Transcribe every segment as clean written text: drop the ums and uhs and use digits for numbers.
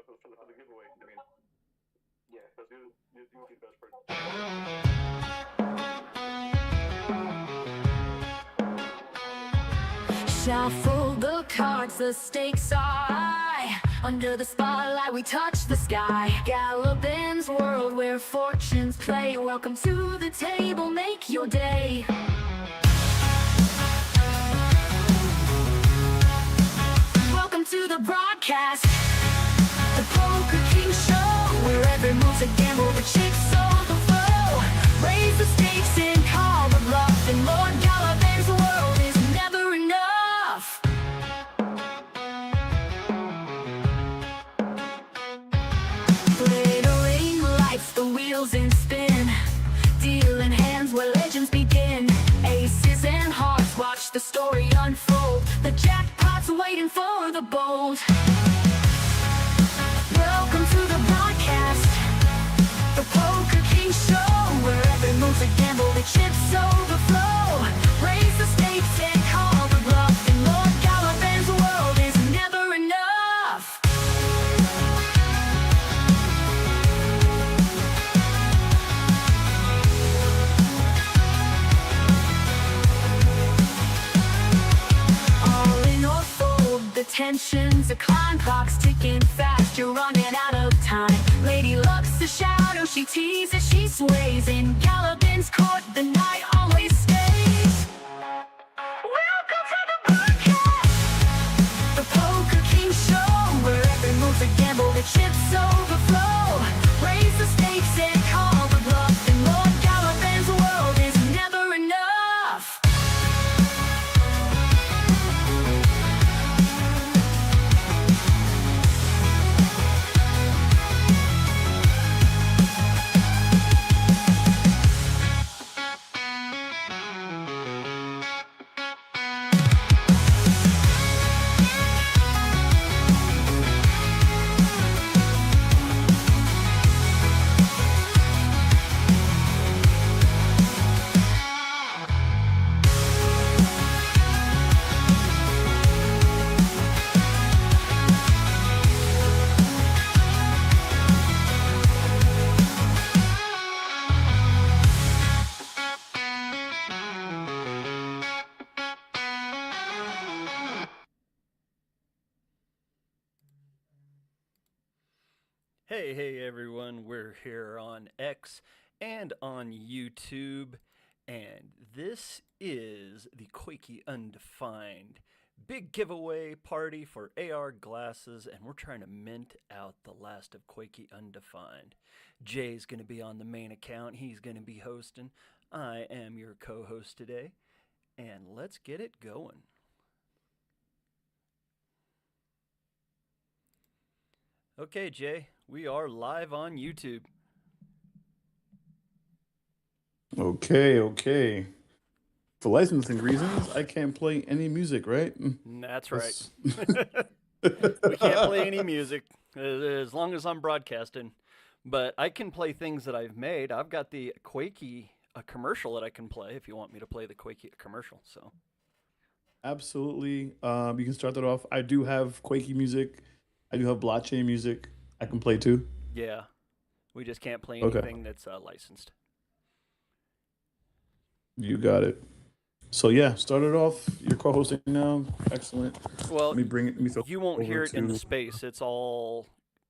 for the giveaway. I mean, yeah, that's you. You can be the best person. Shuffle the cards, the stakes are high. Under the spotlight, we touch the sky. Gallopin's world where fortunes play. Welcome to the table, make your day. Welcome to the broadcast, the Poker King Show, where every move's a gamble, the chips overflow. Raise the stakes and call the bluff, and Lord Gallopin's world is never enough. Glittering lights, the wheels in spin, dealing hands where legends begin. Aces and hearts, watch the story unfold. The jackpot's waiting for the bold. Welcome to the broadcast, the Poker King Show, where every move's a gamble, the chips overflow. Raise the stakes and call the bluff, and Lord Gallopin's world is never enough. All in or fold, the tensions, the climb clock's ticking fast, you're running out of time. Lady Luck's a shadow, she teases, she sways. In Gallopin's court, the night always stays. Welcome to the broadcast, the Poker King Show, where every move's a gamble, the chips overflow. Raise the stakes and call the bluff, and Lord Gallopin's world is never enough. Hey everyone, we're here on X and on YouTube, and this is the Quakey Undefined big giveaway party for AR glasses, and we're trying to mint out the last of Quakey Undefined. Jay's going to be on the main account, he's going to be hosting. I am your co-host today, and let's get it going. Okay, Jay, we are live on YouTube. Okay. For licensing reasons, I can't play any music, right? That's right. We can't play any music as long as I'm broadcasting. But I can play things that I've made. I've got the Quakey commercial that I can play if you want me to play the Quakey commercial. So Absolutely. You can start that off. I do have Quakey music. I do have blockchain music. I can play too. yeah, we just can't play Okay. anything that's licensed. You got it. So yeah, start it off. You're co-hosting now. Excellent. Well, Let me bring it. Let me throw you won't over hear it in the to. space. It's all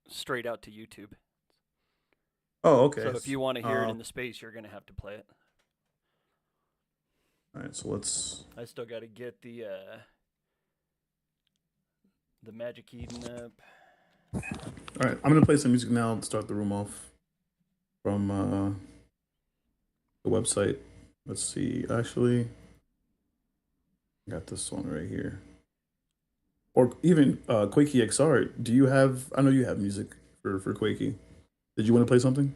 straight out to YouTube. Oh, okay. So if you want to hear it Uh, in the space, you're going to have to play it. All right. So let's. I still got to get the Magic Eden up. All right. I'm gonna play some music now to start the room off from the website. Let's see. Actually, I got this one right here. Or even Quakey XR. Do you have? I know you have music for Quakey. Did you want to play something?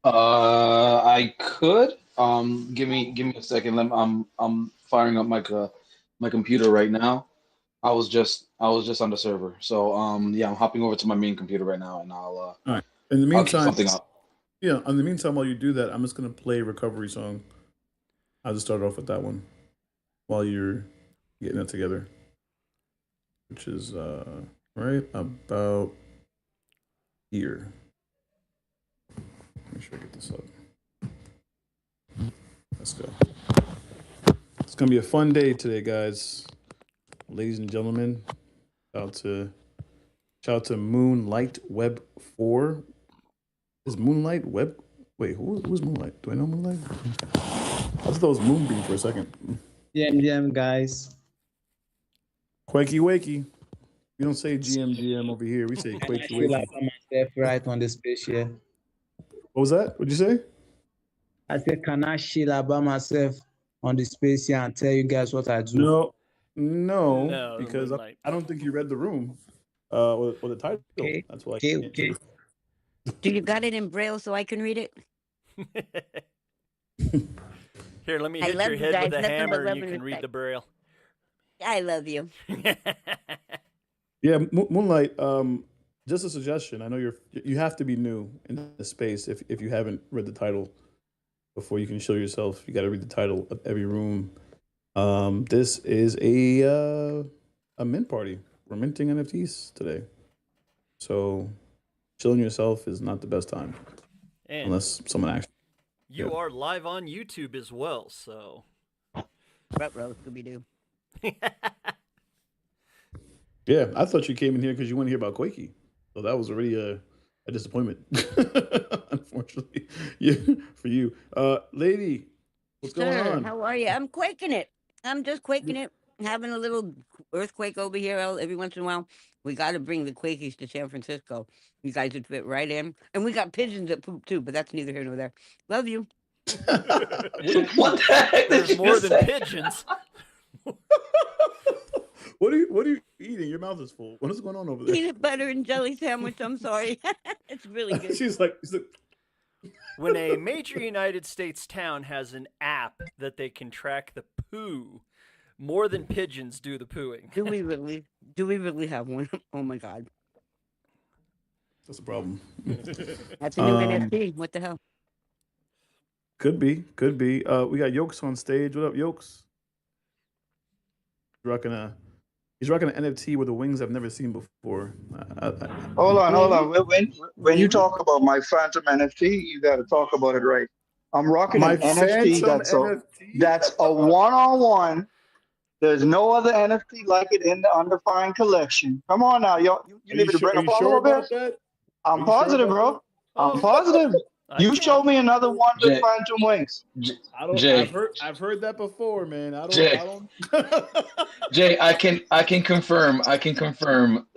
I could. Give me a second. I'm firing up my computer right now. I was just on the server. So yeah, I'm hopping over to my main computer right now, and All right. In the I'll keep meantime, something up. yeah. In the meantime, while you do that, I'm just gonna play a recovery song. I'll just start off with that one while you're getting it together, which is right about here. Make sure I get this up. Let's go. It's gonna be a fun day today, guys. Ladies and gentlemen. Shout out to Moonlight Web 4. Is Moonlight Web? Wait, who's Moonlight? Do I know Moonlight? I thought that was Moonbeam for a second. GM, guys. Quakey Wakey. We don't say GM over here. We say I Quakey feel like Wakey. I'm myself right on the space here. What was that? What'd you say? I said, can I chill about myself on the space here and tell you guys what I do? No, because Moonlight. I don't think you read the room or the title. Okay. That's why. Okay. Do you got it in Braille so I can read it? Here, let me I hit love your you head guys. with a Nothing but hammer and love you and can read respect. the Braille. I love you. Yeah, Moonlight. Just a suggestion. I know you have to be new in the space if you haven't read the title before you can show yourself. You got to read the title of every room. This is a mint party. We're minting NFTs today, so chilling yourself is not the best time And unless someone actually. you are live on YouTube as well, so. Ruh-roh, Scooby-Doo. Yeah, I thought you came in here because you want to hear about Quakey, so that was already a disappointment, unfortunately. Yeah, for you, lady. What's going Sir, on? how are you? I'm quaking it. I'm just quaking it. Having a little earthquake over here every once in a while. We got to bring the Quakies to San Francisco. You guys would fit right in. And we got pigeons that poop too, but that's neither here nor there. Love you. What the heck did There's you more just than say? pigeons. What are you eating? Your mouth is full. What is going on over there? Peanut butter and jelly sandwich. I'm sorry. It's really good. She's like, When a major United States town has an app that they can track the poo, more than pigeons do the pooing. Do we really? Do we really have one? Oh my God. that's a problem. That's a new NFT. What the hell? Could be. We got Yokes on stage. What up, Yokes? He's rocking an NFT with the wings I've never seen before. Hold on. When you talk about my Phantom NFT, you got to talk about it right. I'm rocking My an NFT Phantom that's a one-on-one. There's no other NFT like it in the Undefined collection. Come on now, y'all. You need me to bring Are up you all sure of it? about that? I'm you sure positive, about bro. I'm positive. I You can't- show me another one with Jay. Phantom wings. Jay. I've heard that before, man. Jay. I don't. Jay, I can confirm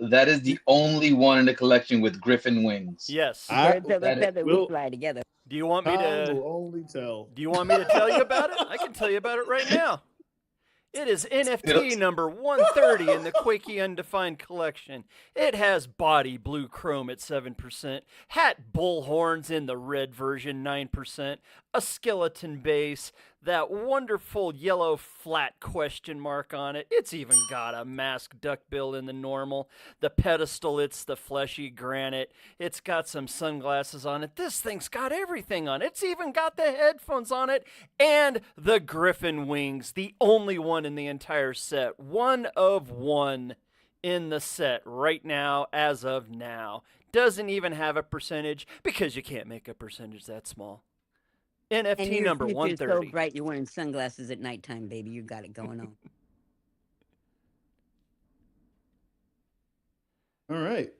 that is the only one in the collection with griffin wings. Yes. Birds of a that- feather, will- we fly together. Do you want me Time to? will only tell. Do you want me to tell you about it? I can tell you about it right now. It is NFT number 130 in the Quakey Undefined collection. It has body blue chrome at 7%, hat bull horns in the red version 9%, a skeleton base, that wonderful yellow flat question mark on it. It's even got a masked duckbill in the normal. The pedestal, it's the fleshy granite. It's got some sunglasses on it. This thing's got everything on it. It's even got the headphones on it and the griffin wings, the only one in the entire set. One of one in the set right now, as of now. Doesn't even have a percentage because you can't make a percentage that small. NFT And your number future is 130. so bright, you're wearing sunglasses at nighttime, baby. You got it going on. All right.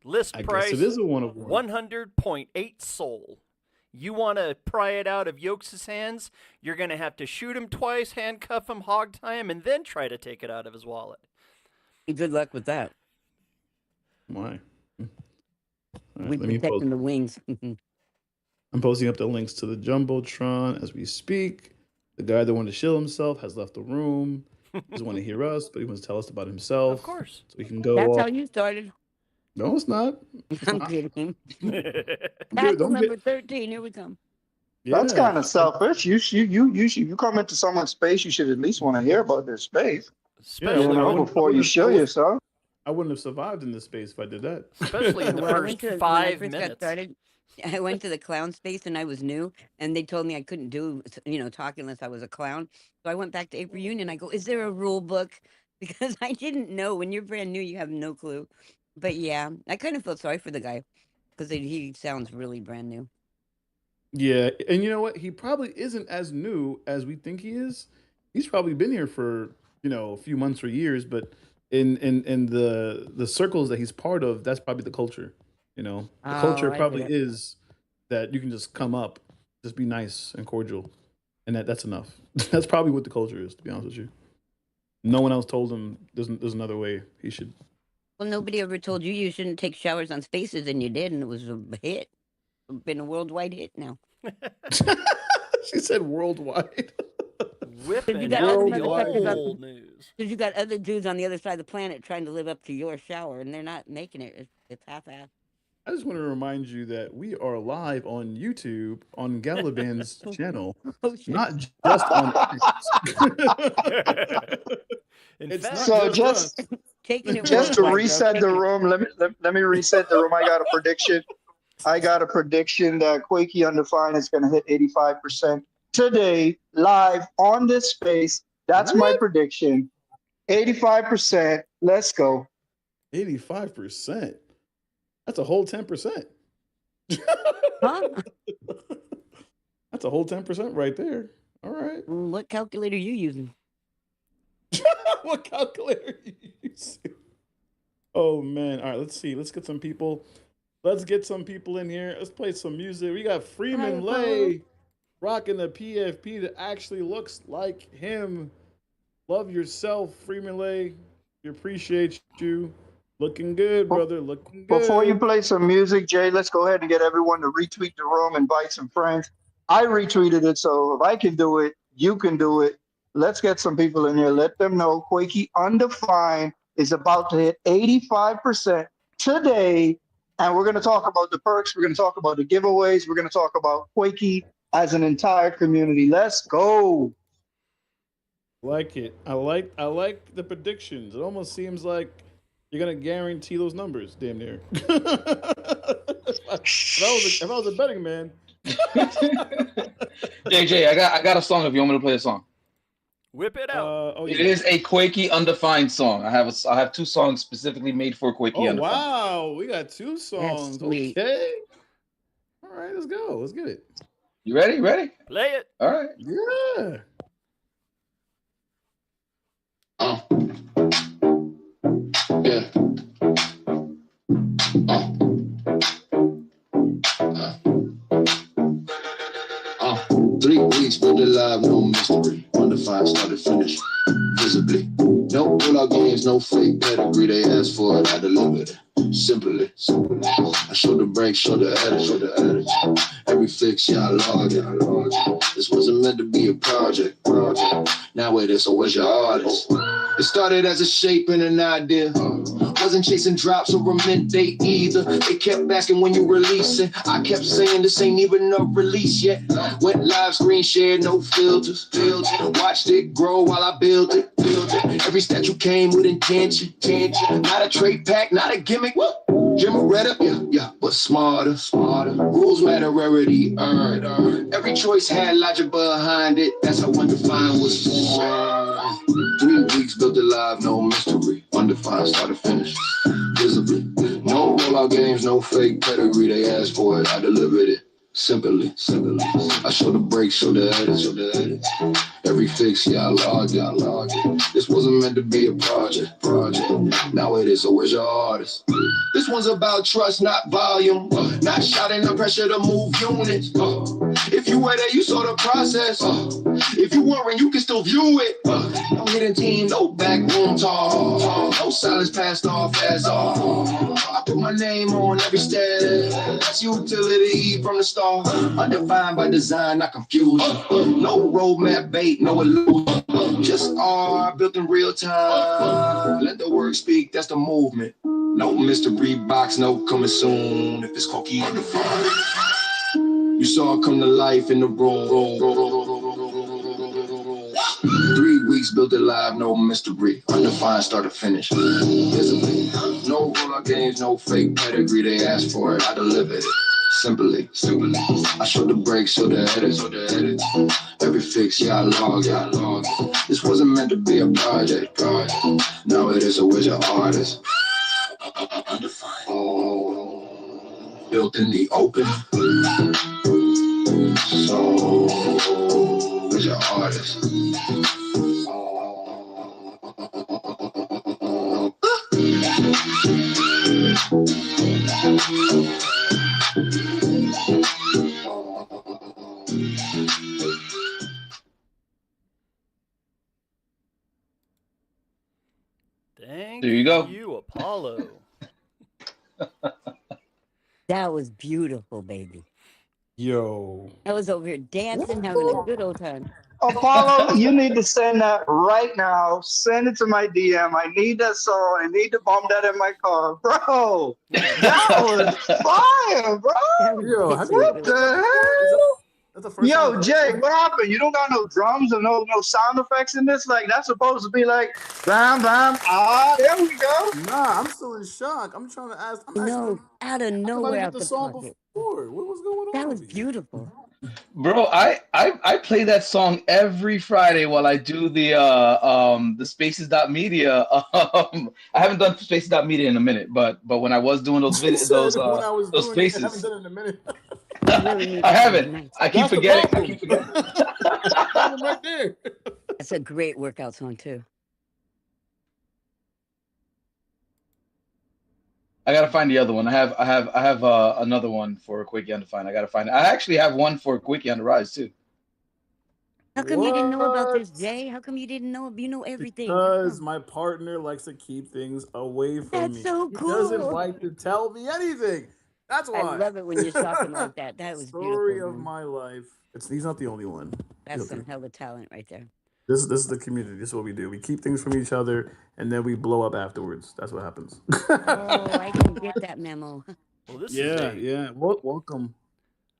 List I price guess it is a one of one. 100.8 soul. You want to pry it out of Yokes' hands, you're going to have to shoot him twice, handcuff him, hog tie him, and then try to take it out of his wallet. Good luck with that. Why? All right, We let me protecting the wings. I'm posting up the links to the Jumbotron as we speak. The guy that wanted to shill himself has left the room. He doesn't want to hear us, but he wants to tell us about himself. Of course. So we can go That's off. how you started. No, it's not. I'm kidding. Dude, Castle don't number get... 13. Here we come. That's Yeah. kind of selfish. You come into someone's space, you should at least want to hear about their space. Especially, You know, when, before you show yourself. I wouldn't have survived in this space if I did that. especially in the Well, first when I 5 first got minutes. started, I went to the clown space and I was new, and they told me I couldn't do, talk unless I was a clown. So I went back to April Union. I go, is there a rule book? because I didn't know. When you're brand new, you have no clue. But yeah, I kind of feel sorry for the guy because he sounds really brand new. Yeah, and you know what? He probably isn't as new as we think he is. He's probably been here for, a few months or years, but in the circles that he's part of, that's probably the culture. The Oh, culture I get probably it. is that you can just come up, just be nice and cordial, and that's enough. That's probably what the culture is, to be honest with you. No one else told him there's another way he should. Well, nobody ever told you shouldn't take showers on spaces, and you did, and it was a hit. Been a worldwide hit now. She said worldwide. Because you Whipping got out other the motherfuckers Worldwide. on. old news. Because you got other dudes on the other side of the planet trying to live up to your shower, and they're not making it. It's half-assed. I just want to remind you that we are live on YouTube on Galaban's channel, Oh shit! not just on X. In It's fact, not So just just us. Taking it just to worldwide, bro. reset the Taking it. room, let me reset the room. I got a prediction. I got a prediction that Quakey Undefined is going to hit 85% today, live on this space. That's my What? prediction. 85%. Let's go. 85%. That's a whole 10%. Huh? That's a whole 10% right there. All right. What calculator you using? What calculator you using? Oh man. All right, let's see. Let's get some people. Let's get some people in here. Let's play some music. We got Freeman Lay rocking the PFP that actually looks like him. Love yourself, Freeman Lay. We appreciate you. Looking good, brother. Looking good. Before you play some music, Jay, let's go ahead and get everyone to retweet the room, invite some friends. I retweeted it, so if I can do it, you can do it. Let's get some people in here. Let them know Quakey Undefined is about to hit 85% today. And we're going to talk about the perks. We're going to talk about the giveaways. We're going to talk about Quakey as an entire community. Let's go. Like it. I like the predictions. It almost seems like you're gonna guarantee those numbers, damn near. If I was a betting man. JJ, I got a song if you want me to play a song. Whip it out. Oh, It yeah. is a Quakey Undefined song. I have two songs specifically made for Quakey Oh Undefined. wow, we got two songs. sweet. Okay. All right, let's go. Let's get it. You ready? Ready? Play it. All right. Yeah. Yeah. 3 weeks, build it live, no mystery. Undefined, started, finish, visibly. No pull-out games, no fake pedigree. They asked for it, I delivered it. Simply. I show the break, show the edit. Every fix, yeah, I log it. This wasn't meant to be a project. Now it is, so where's your artist? It started as a shape and an idea. Wasn't chasing drops or a mint date either. They kept asking when you releasing. I kept saying this ain't even a release yet. Went live, screen shared, no filters. Watched it grow while I built it. Every statue came with intention. Not a trade pack, not a gimmick. Jim read up, yeah, but smarter. Rules matter, rarity earned. Every choice had logic behind it. That's how Undefined was born. 3 weeks built it live, no mystery. Undefined, start to finish, visibly. No rollout games, no fake pedigree. They asked for it, I delivered it. Simply. I show the break, show the edit. Every fix, yeah, I log it. This wasn't meant to be a project. Now it is, so where's your artist? This one's about trust, not volume. Not shouting the pressure to move units. If you were there, you saw the process. If you weren't, you can still view it. No hidden team, no backroom talk. No silence passed off as all. I put my name on every step. That's utility from the start. Undefined by design, not confusion. No roadmap bait, no illusion. Just R built in real time. Let the work speak, that's the movement. No mystery box, no coming soon. If it's Quakey Undefined, you saw it come to life in the room. 3 weeks built it live, no mystery. Undefined, start to finish, visibly. No roll-out games, no fake pedigree. They asked for it, I delivered it. Simply. I show the brakes, so the edit. Every fix, yeah, I log. This wasn't meant to be a project. Now it is a wizard artist. Undefined. Oh, built in the open. So, wizard artist. Thank There you go. you, Apollo. That was beautiful, baby. Yo. I was over here dancing, having a good old time. Apollo, you need to send that right now. Send it to my DM. I need that song. I need to bump that in my car. Bro, that was fire, bro. That was Yo, bitchin' What good. the hell? That's the first Yo, time. Jay, what happened? You don't got no drums or no sound effects in this? Like, that's supposed to be like, bam, bam. Ah, there we go. Nah, I'm still in shock. I'm trying to ask. I'm asking No, him. out of I didn't nowhere get out the the song pocket. before. What was going That on was over here? beautiful. Bro, I play that song every Friday while I do the Spaces.media. I haven't done Spaces.media in a minute, but when I was doing those He videos, said when I was those doing it, I haven't spaces, done it in a minute. You really need I to get haven't. nice. I keep That's the forgetting. problem. That's the problem right there. That's a great workout song too. I gotta find the other one. I have another one for Quakey Undefined. I gotta find it. I actually have one for Quakey on the Rise too. How come you didn't know about this, What? Jay? How come you didn't know? You know everything. How Because come? my partner likes to keep things away from That's me. so He doesn't cool. like to tell me anything. That's I why. love it when you're shocking like that. That was beautiful, Story of man. my life. He's not the only one. That's He's not some the- hella talent right there. This is the community. This is what we do. We keep things from each other and then we blow up afterwards. That's what happens. Oh, I didn't get that memo. Well, this is Yeah, a yeah. Welcome.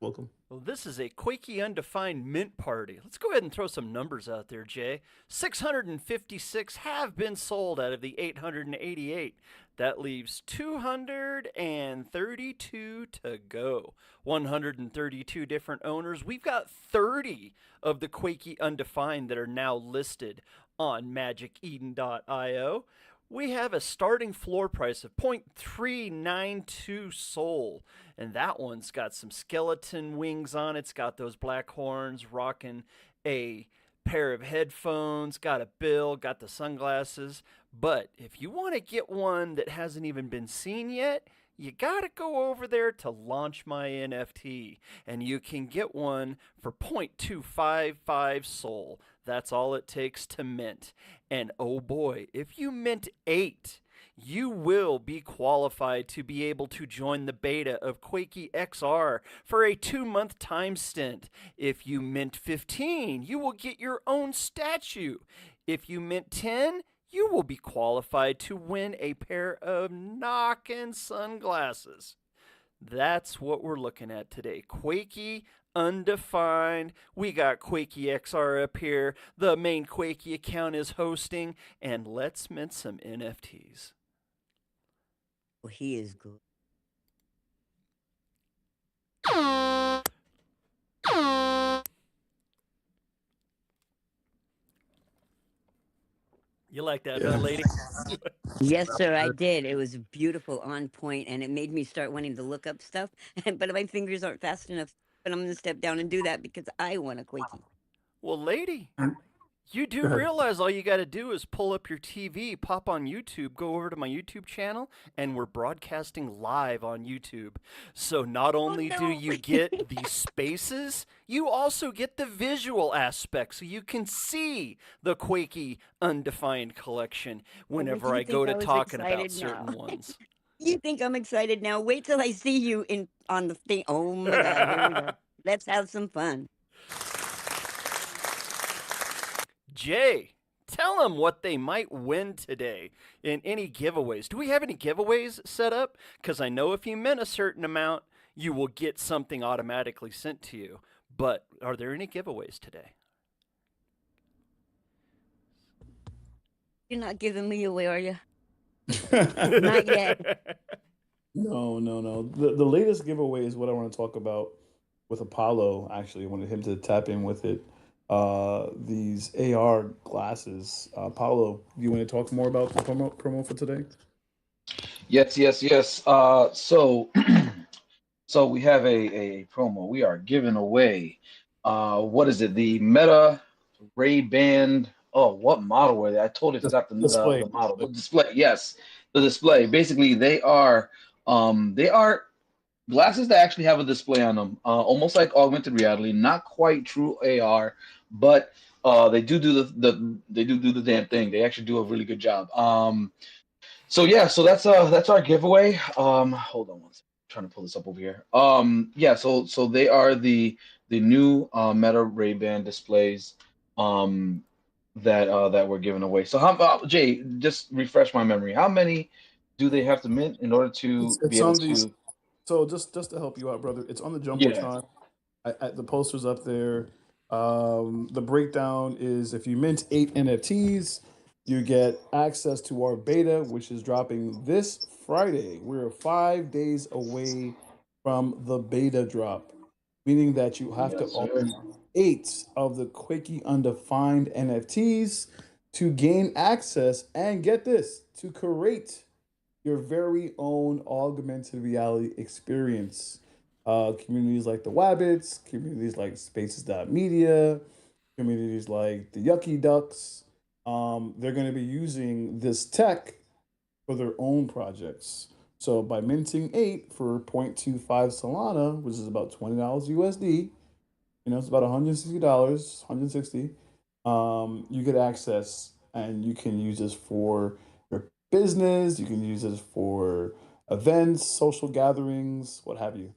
Welcome. Well, this is a Quakey Undefined mint party. Let's go ahead and throw some numbers out there, Jay. 656 have been sold out of the 888. That leaves 232 to go. 132 different owners. We've got 30 of the Quakey Undefined that are now listed on magiceden.io. We have a starting floor price of 0.392 Sol, and that one's got some skeleton wings on it. It's got those black horns, rocking a pair of headphones, got a bill, got the sunglasses. But if you want to get one that hasn't even been seen yet, you gotta go over there to Launch My NFT, and you can get one for 0.255 Sol. That's all it takes to mint. And oh boy, if you mint 8, you will be qualified to be able to join the beta of Quakey XR for a 2-month time stint. If you mint 15, you will get your own statue. If you mint 10, you will be qualified to win a pair of knockin' sunglasses. That's what we're looking at today. Quakey Undefined. We got Quakey XR up here. The main Quakey account is hosting. And let's mint some NFTs. Well, he is good. You like that, Yeah. lady? Yes, sir, I did. It was beautiful, on point, and it made me start wanting to look up stuff. But my fingers aren't fast enough. But I'm going to step down and do that because I want a Quakey. Well, lady, you do Go ahead. realize all you got to do is pull up your TV, pop on YouTube, go over to my YouTube channel, and we're broadcasting live on YouTube. So not only do no. you get the spaces, you also get the visual aspect, so you can see the Quakey Undefined collection whenever you I go think to I was talking about excited certain now? ones. You think I'm excited now? Wait till I see you on the thing. Oh my God, here we go. Let's have some fun. Jay, tell them what they might win today in any giveaways. Do we have any giveaways set up? Because I know if you mint a certain amount, you will get something automatically sent to you. But are there any giveaways today? You're not giving me away, are you? Not yet. No, no, no. The latest giveaway is what I want to talk about with Apollo. Actually, I wanted him to tap in with it. These AR glasses. Apollo, do you want to talk more about the promo for today? Yes, yes, yes. So so we have a promo. We are giving away what is it? The Meta Ray Ban. Oh, what model were they? I totally forgot Display. the model. The display, yes. The display. Basically, they are glasses that actually have a display on them, almost like augmented reality, not quite true AR, but they do the damn thing. They actually do a really good job. So yeah, so that's our giveaway. Hold on one second. I'm trying to pull this up over here. Yeah, so they are the new Meta Ray Ban displays that we're giving away. So how Jay, just refresh my memory. How many do they have to mint in order to be It's able on these. to? So just to help you out, brother, it's on the Yeah. jumbotron. The posters up there. The breakdown is if you mint 8 NFTs, you get access to our beta, which is dropping this Friday. We're 5 days away from the beta drop, meaning that you have to Yes, sir. own 8 of the Quakey Undefined NFTs to gain access and get this to create your very own augmented reality experience. Communities like the Wabbits, communities like Spaces.media, communities like the Yucky Ducks, they're going to be using this tech for their own projects. So by minting 8 for 0.25 Solana, which is about $20 USD, it's about $160, 160. You get access and you can use this for your business. You can use this for events, social gatherings, what have you.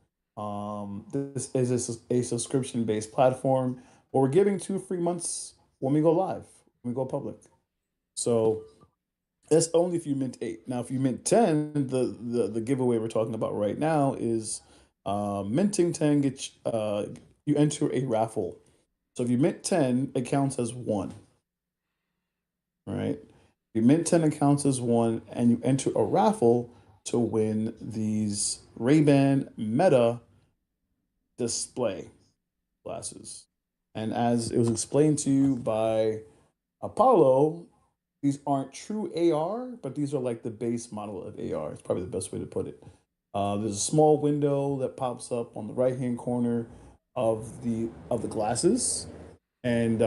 This is a subscription-based platform, but we're giving 2 free months when we go live, when we go public. So that's only if you mint 8. Now, if you mint 10, the giveaway we're talking about right now is minting 10 gets you enter a raffle. So if you mint 10, it counts as one. Right? You mint 10 accounts as one, and you enter a raffle to win these Ray-Ban Meta display glasses. And as it was explained to you by Apollo, these aren't true AR, but these are like the base model of AR. It's probably the best way to put it. There's a small window that pops up on the right hand corner of the glasses, and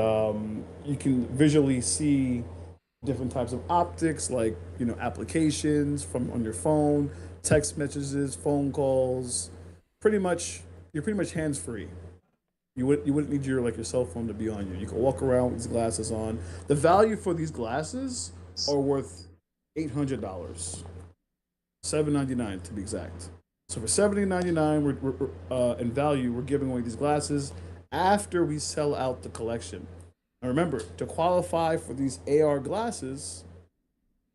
you can visually see different types of optics, like applications from on your phone, text messages, phone calls. Pretty much, you're pretty much hands free. You wouldn't need your cell phone to be on you. You can walk around with these glasses on. The value for these glasses are worth $800, 799 to be exact. So for 70.99, we're in value, we're giving away these glasses after we sell out the collection. Now remember, to qualify for these AR glasses,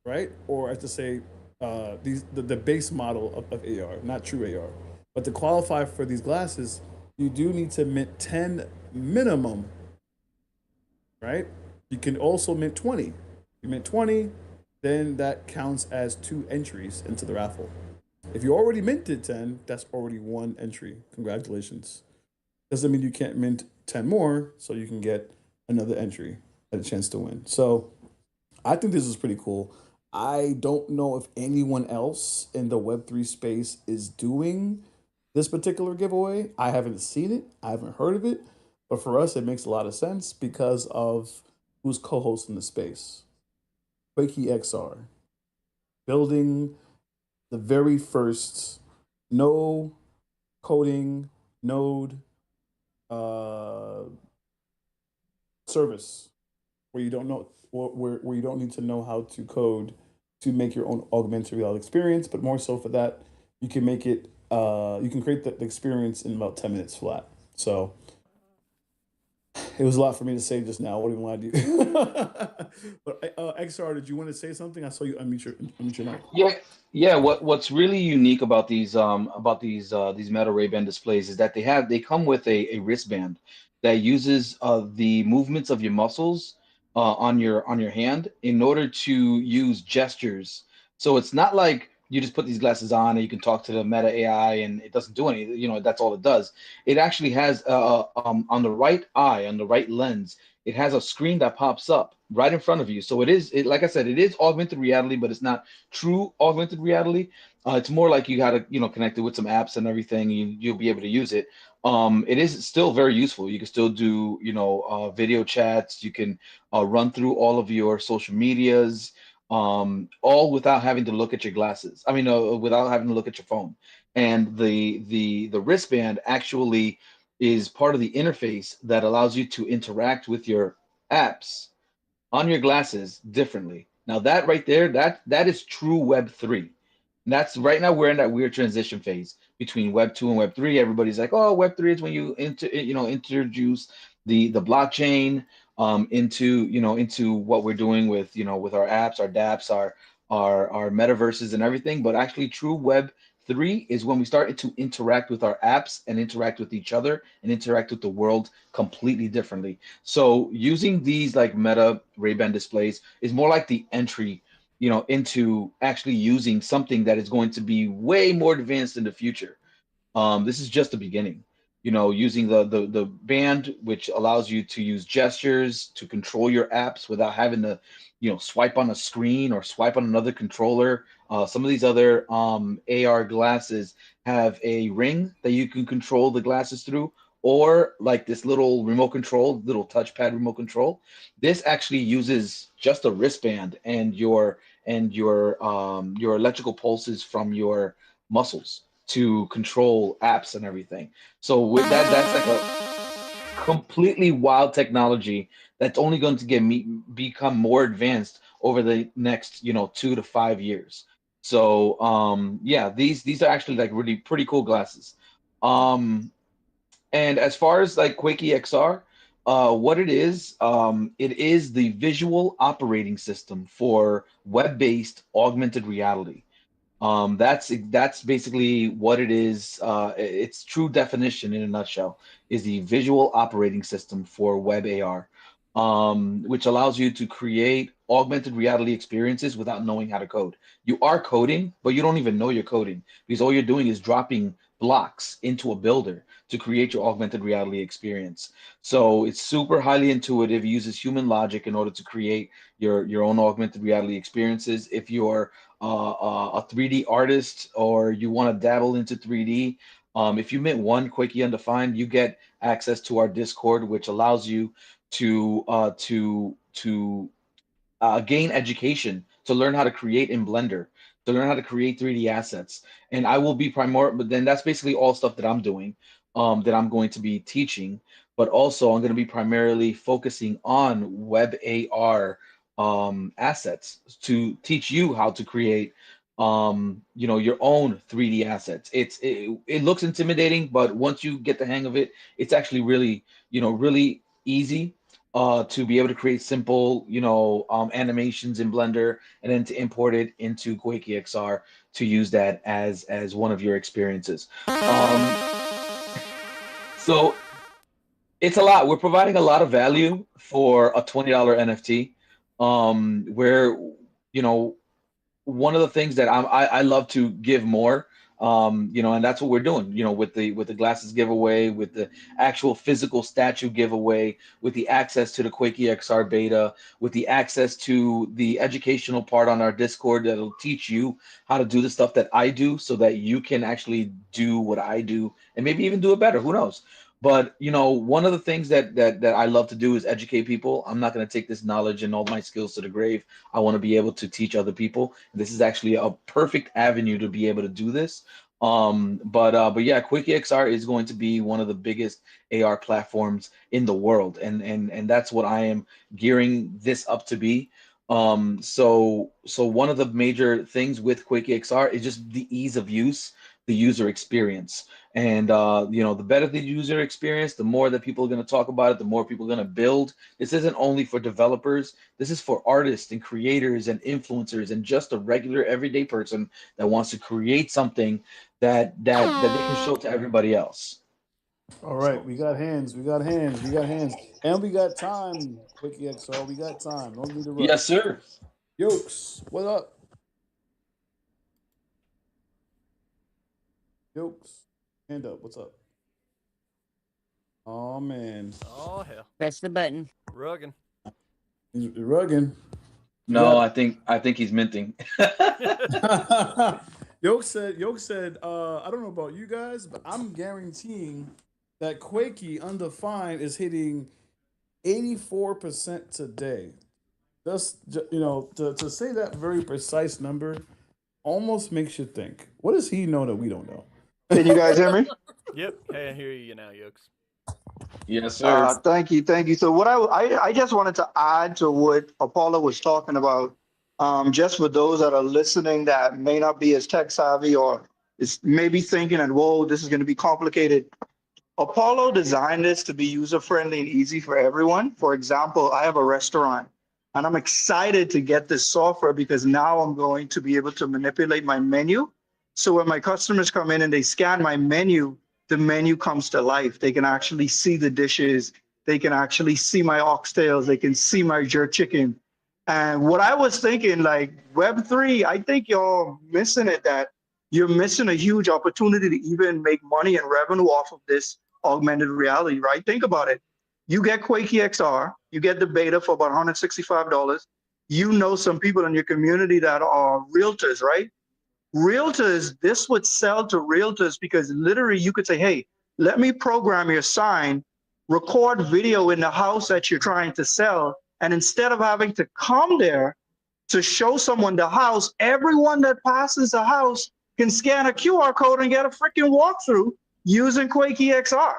right? Or as to say, the base model of AR, not true AR. But to qualify for these glasses, you do need to mint 10 minimum, right? You can also mint 20. You mint 20, then that counts as 2 entries into the raffle. If you already minted 10, that's already 1 entry. Congratulations. Doesn't mean you can't mint 10 more, so you can get another entry and a chance to win. So I think this is pretty cool. I don't know if anyone else in the Web3 space is doing this particular giveaway. I haven't seen it, I haven't heard of it, but for us, it makes a lot of sense because of who's co hosting the space. Quakey XR, building the very first no coding node uh, service where you don't know where you don't need to know how to code to make your own augmented reality experience, but more so for that, you can make it you can create the experience in about 10 minutes flat. So it was a lot for me to say just now. What do you want to do? But XR, did you want to say something? I saw you unmute your mic. Yeah, yeah. What's really unique about these Meta Ray-Ban displays is that they come with a wristband that uses the movements of your muscles on your hand in order to use gestures. So it's not like you just put these glasses on and you can talk to the Meta AI and it doesn't do anything. You know, that's all it does. It actually has on the right eye, on the right lens, it has a screen that pops up right in front of you. So like I said, it is augmented reality, but it's not true augmented reality. It's more like you got to, connect it with some apps and everything. You'll be able to use it. It is still very useful. You can still do, video chats. You can run through all of your social medias, all without having to look at your glasses. I mean, without having to look at your phone. And the wristband actually is part of the interface that allows you to interact with your apps on your glasses differently. Now that right there, that is true Web 3. And that's right now we're in that weird transition phase between Web 2 and Web 3. Everybody's like, oh, Web 3 is when you introduce the blockchain into what we're doing with with our apps, our dApps, our metaverses and everything. But actually true Web 3 is when we start to interact with our apps and interact with each other and interact with the world completely differently. So using these like Meta Ray-Ban displays is more like the entry, into actually using something that is going to be way more advanced in the future. This is just the beginning. Using the band, which allows you to use gestures to control your apps without having to, swipe on a screen or swipe on another controller. Some of these other AR glasses have a ring that you can control the glasses through, or like this little remote control, little touchpad remote control. This actually uses just a wristband and your electrical pulses from your muscles to control apps and everything. So with that's like a completely wild technology that's only going to become more advanced over the next 2 to 5 years. So yeah, these are actually like really pretty cool glasses. And as far as like Quakey XR, what it is the visual operating system for web-based augmented reality. That's basically what it is. Its true definition, in a nutshell, is the visual operating system for web AR, which allows you to create augmented reality experiences without knowing how to code. You are coding, but you don't even know you're coding because all you're doing is dropping blocks into a builder to create your augmented reality experience. So it's super highly intuitive. It uses human logic in order to create your own augmented reality experiences. If you're a 3D artist or you want to dabble into 3D, if you mint one Quakey Undefined, you get access to our Discord, which allows you to gain education, to learn how to create in Blender, to learn how to create 3D assets. And I will be but then that's basically all stuff that I'm doing, that I'm going to be teaching. But also I'm going to be primarily focusing on web AR assets to teach you how to create your own 3D assets. It looks intimidating, but once you get the hang of it, it's actually really, really easy to be able to create simple, animations in Blender and then to import it into Quakey XR to use that as one of your experiences. So it's a lot. We're providing a lot of value for a $20 NFT. Where one of the things that I love to give more, and that's what we're doing, with the glasses giveaway, with the actual physical statue giveaway, with the access to the Quakey XR beta, with the access to the educational part on our Discord that'll teach you how to do the stuff that I do so that you can actually do what I do and maybe even do it better. Who knows? But one of the things that I love to do is educate people. I'm not going to take this knowledge and all my skills to the grave. I want to be able to teach other people. This is actually a perfect avenue to be able to do this. But yeah, Quakey XR is going to be one of the biggest AR platforms in the world, and that's what I am gearing this up to be. So one of the major things with Quakey XR is just the ease of use, the user experience. And the better the user experience, the more that people are going to talk about it, the more people are going to build. This isn't only for developers. This is for artists and creators and influencers and just a regular everyday person that wants to create something that they can show to everybody else. All right, we got hands, we got hands, we got hands, and we got time. Quickie XR, we got time. No need to rush. Yes, sir. Yokes, what up? Yokes, hand up. What's up? Oh man, Oh hell, Press the button. rugging. he's rugging. You No, got I think he's minting. Yoke said, I don't know about you guys, but I'm guaranteeing that Quakey Undefined is hitting 84% today. To say that very precise number almost makes you think, what does he know that we don't know? Can you guys hear me? Yep. Hey, I hear you now, Yokes. Yes, sir. Thank you, thank you. So what I just wanted to add to what Apollo was talking about, just for those that are listening that may not be as tech savvy or is maybe thinking that, whoa, this is going to be complicated. Apollo designed this to be user friendly and easy for everyone. For example, I have a restaurant and I'm excited to get this software because now I'm going to be able to manipulate my menu. So when my customers come in and they scan my menu, the menu comes to life. They can actually see the dishes. They can actually see my oxtails. They can see my jerk chicken. And what I was thinking, like Web3, I think you're missing it, that you're missing a huge opportunity to even make money and revenue off of this augmented reality, right? Think about it. You get Quakey XR, you get the beta for about $165. You know some people in your community that are realtors, right? Realtors, this would sell to realtors because literally you could say, hey, let me program your sign, record video in the house that you're trying to sell. And instead of having to come there to show someone the house, everyone that passes the house can scan a QR code and get a freaking walkthrough using Quakey XR.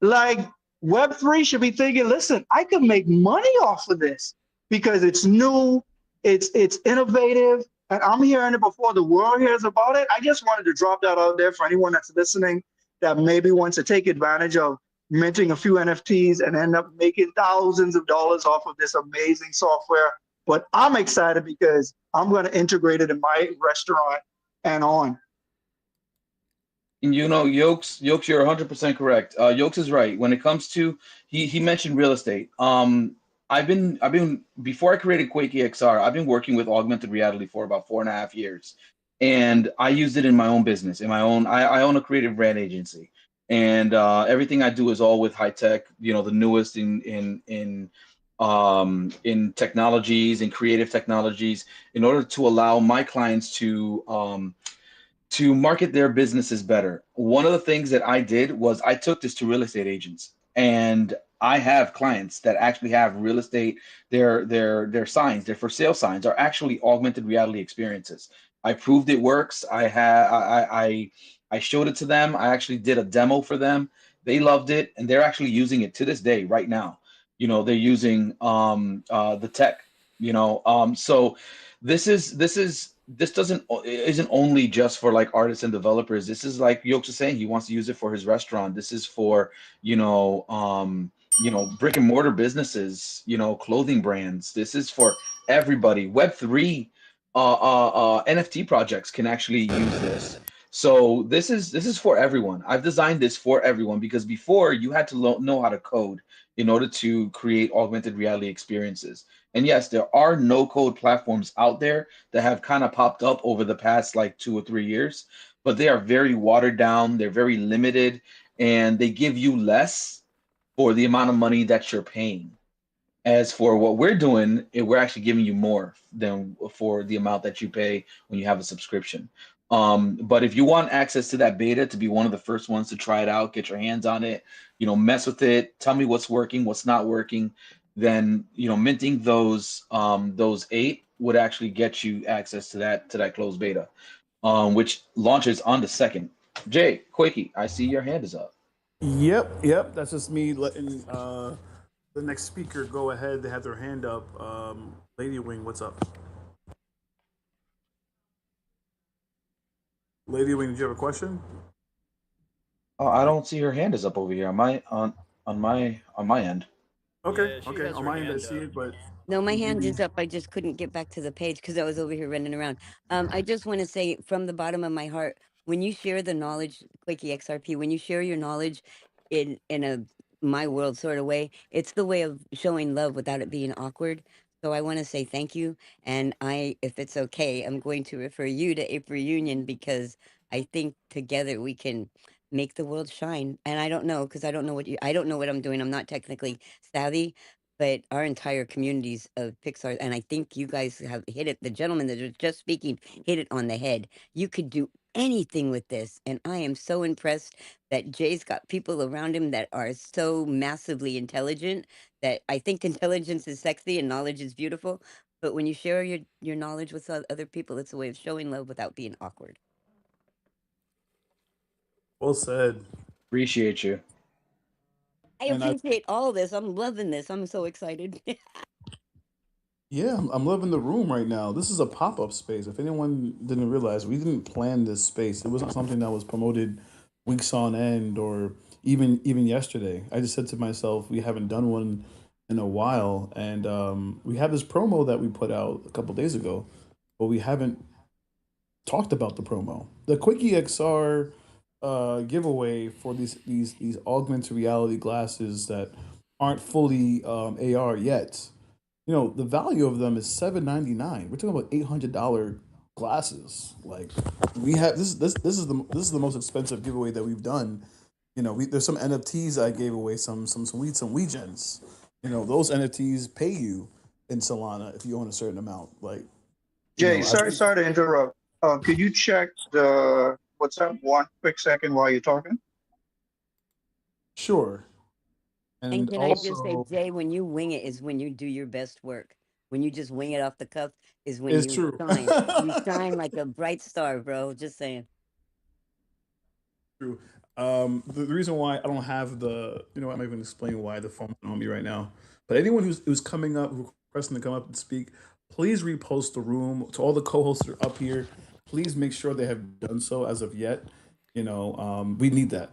Like Web3 should be thinking, listen, I could make money off of this because it's new, it's innovative, and I'm hearing it before the world hears about it. I just wanted to drop that out there for anyone that's listening that maybe wants to take advantage of minting a few NFTs and end up making thousands of dollars off of this amazing software. But I'm excited because I'm going to integrate it in my restaurant and on. And Yokes, you're 100% correct. Yokes is right. When it comes to he mentioned real estate. I've been before I created Quakey XR, I've been working with augmented reality for about 4.5 years, and I used it in my own business. In my own, I own a creative brand agency, and everything I do is all with high tech. The newest in technologies and creative technologies, in order to allow my clients to market their businesses better. One of the things that I did was I took this to real estate agents, and I have clients that actually have real estate. Their signs, their for sale signs, are actually augmented reality experiences. I proved it works. I showed it to them. I actually did a demo for them. They loved it, and they're actually using it to this day right now. They're using the tech. So this isn't only just for like artists and developers. This is like Yokes is saying, he wants to use it for his restaurant. This is for brick and mortar businesses, clothing brands. This is for everybody. Web3 NFT projects can actually use this. So this is for everyone. I've designed this for everyone because before you had to know how to code in order to create augmented reality experiences. And yes, there are no code platforms out there that have kind of popped up over the past like 2 or 3 years, but they are very watered down, they're very limited, and they give you less for the amount of money that you're paying. As for what we're doing, we're actually giving you more than for the amount that you pay when you have a subscription. But if you want access to that beta, to be one of the first ones to try it out, get your hands on it, mess with it, tell me what's working, what's not working, then minting those 8 would actually get you access to that closed beta, which launches on the 2nd. Jay Quakey, I see your hand is up. Yep. That's just me letting the next speaker go ahead. They have their hand up. Lady Wing, what's up? Lady Wing, did you have a question? Oh, I don't see her hand is up over here on my end. Okay, Yeah, she okay. has On her my end, I hand see up. it, but No, my hand maybe. is up. I just couldn't get back to the page because I was over here running around. I just want to say from the bottom of my heart, when you share the knowledge, Quickie XRP, when you share your knowledge in a my world sort of way, it's the way of showing love without it being awkward. So I want to say thank you, and if it's okay, I'm going to refer you to April Union because I think together we can make the world shine. And I don't know, because I don't know what I'm doing. I'm not technically savvy, but our entire communities of Pixar, and I think you guys have hit it. The gentleman that was just speaking hit it on the head. You could do anything with this, and I am so impressed that Jay's got people around him that are so massively intelligent that I think intelligence is sexy and knowledge is beautiful. But when you share your knowledge with other people, it's a way of showing love without being awkward. Well said. Appreciate you. I And I appreciate all this. I'm loving this. I'm so excited. Yeah, I'm loving the room right now. This is a pop-up space. If anyone didn't realize, we didn't plan this space. It wasn't something that was promoted weeks on end or even yesterday. I just said to myself, we haven't done one in a while, and we have this promo that we put out a couple days ago, but we haven't talked about the promo. The Quickie XR giveaway for these augmented reality glasses that aren't fully AR yet. You know, the value of them is $799. We're talking about $800 glasses. Like we have this is the most expensive giveaway that we've done. You know, there's some NFTs I gave away, some Wegens. You know, those NFTs pay you in Solana if you own a certain amount. Like, you Jay, know, sorry to interrupt. Could you check the what's up one quick second while you're talking? sure. And And can I just say, also, Jay, when you wing it is when you do your best work. When you just wing it off the cuff is when it's you true. shine. You shine like a bright star, bro. Just saying. True. The reason why I don't have you know, I'm not even explain why the phone's on me right now. But anyone who's coming up, requesting to come up and speak, please repost the room to all the co-hosts that are up here. Please make sure they have done so as of yet. You know, we need that.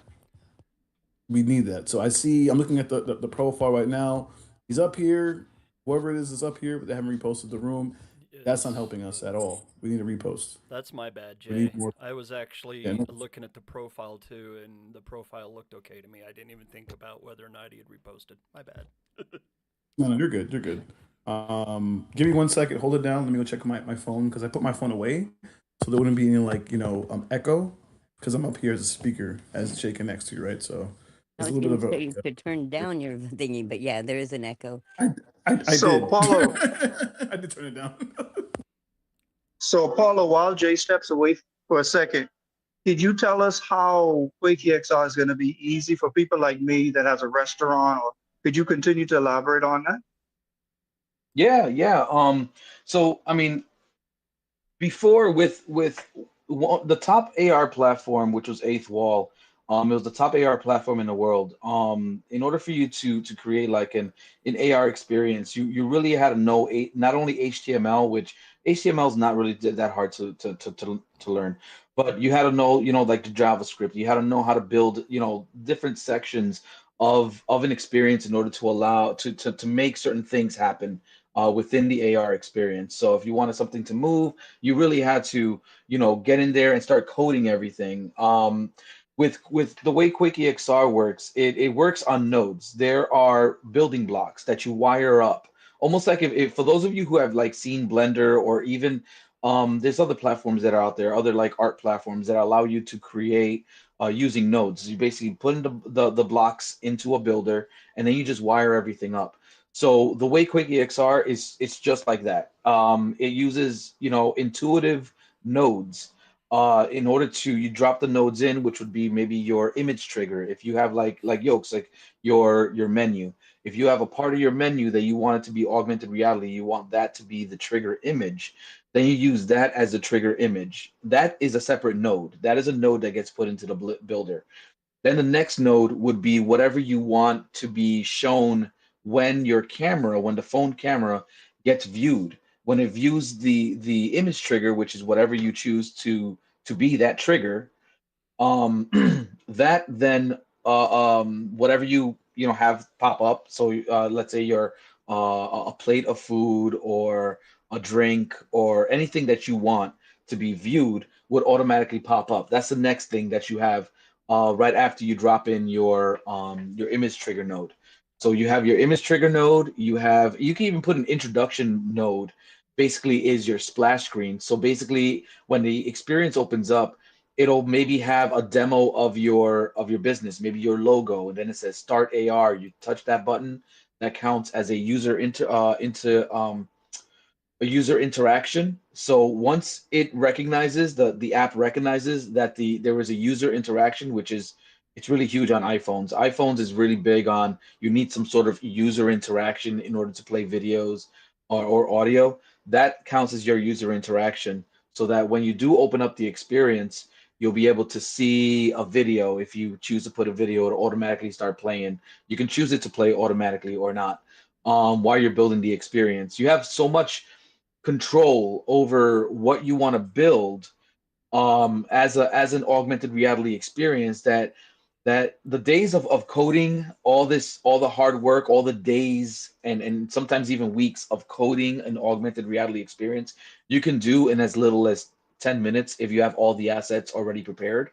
We need that. So I'm looking at the profile right now. He's up here. Whoever it is up here, but they haven't reposted the room. That's not It's helping us at all. We need to repost. That's my bad, We need Jay. more. I was Yeah, actually no, looking at the profile too, and the profile looked okay to me. I didn't even think about whether or not he had reposted. My bad. no, you're good. You're good. Give me 1 second. Hold it down. Let me go check my phone because I put my phone away, so there wouldn't be any like echo because I'm up here as a speaker as Jay connects to you, right? So I there's a was little going bit to of say you could turn down your thingy, but yeah, there is an echo. I I So did. Paulo, I did turn it down. while Jay steps away for a second, could you tell us how Quakey XR is going to be easy for people like me that has a restaurant, or could you continue to elaborate on that? Yeah, yeah. So I mean, before the top AR platform, which was Eighth Wall, it was the top AR platform in the world. In order for you to create like an AR experience, you really had to know not only HTML, which HTML is not really that hard to learn, but you had to know, like the JavaScript. You had to know how to build, different sections of an experience in order to allow to make certain things happen within the AR experience. So if you wanted something to move, you really had to, get in there and start coding everything. With the way Quakey XR works, it works on nodes. There are building blocks that you wire up, almost like if for those of you who have like seen Blender or even there's other platforms that are out there, other like art platforms that allow you to create using nodes. You basically put in the blocks into a builder, and then you just wire everything up. So the way Quakey XR is, it's just like that. It uses, intuitive nodes in order to you drop the nodes in, which would be maybe your image trigger. If you have like yokes, like your menu. If you have a part of your menu that you want it to be augmented reality, you want that to be the trigger image, then you use that as a trigger image. That is a separate node. That is a node that gets put into the builder. Then the next node would be whatever you want to be shown when the phone camera gets viewed. When it views the image trigger, which is whatever you choose to be that trigger, that then whatever you know have pop up. So let's say you're a plate of food or a drink or anything that you want to be viewed would automatically pop up. That's the next thing that you have right after you drop in your image trigger node. So you have your image trigger node. You can even put an introduction node. Basically, is your splash screen. So basically, when the experience opens up, it'll maybe have a demo of your business, maybe your logo, and then it says Start AR. You touch that button, that counts as a user interaction. So once it recognizes the app recognizes that there was a user interaction, which is it's really huge on iPhones. iPhones is really big on you need some sort of user interaction in order to play videos or audio. That counts as your user interaction, so that when you do open up the experience, you'll be able to see a video. If you choose to put a video, it'll automatically start playing. You can choose it to play automatically or not. While you're building the experience, you have so much control over what you want to build as an augmented reality experience, that the days of coding all the hard work, all the days and sometimes even weeks of coding an augmented reality experience, you can do in as little as 10 minutes if you have all the assets already prepared.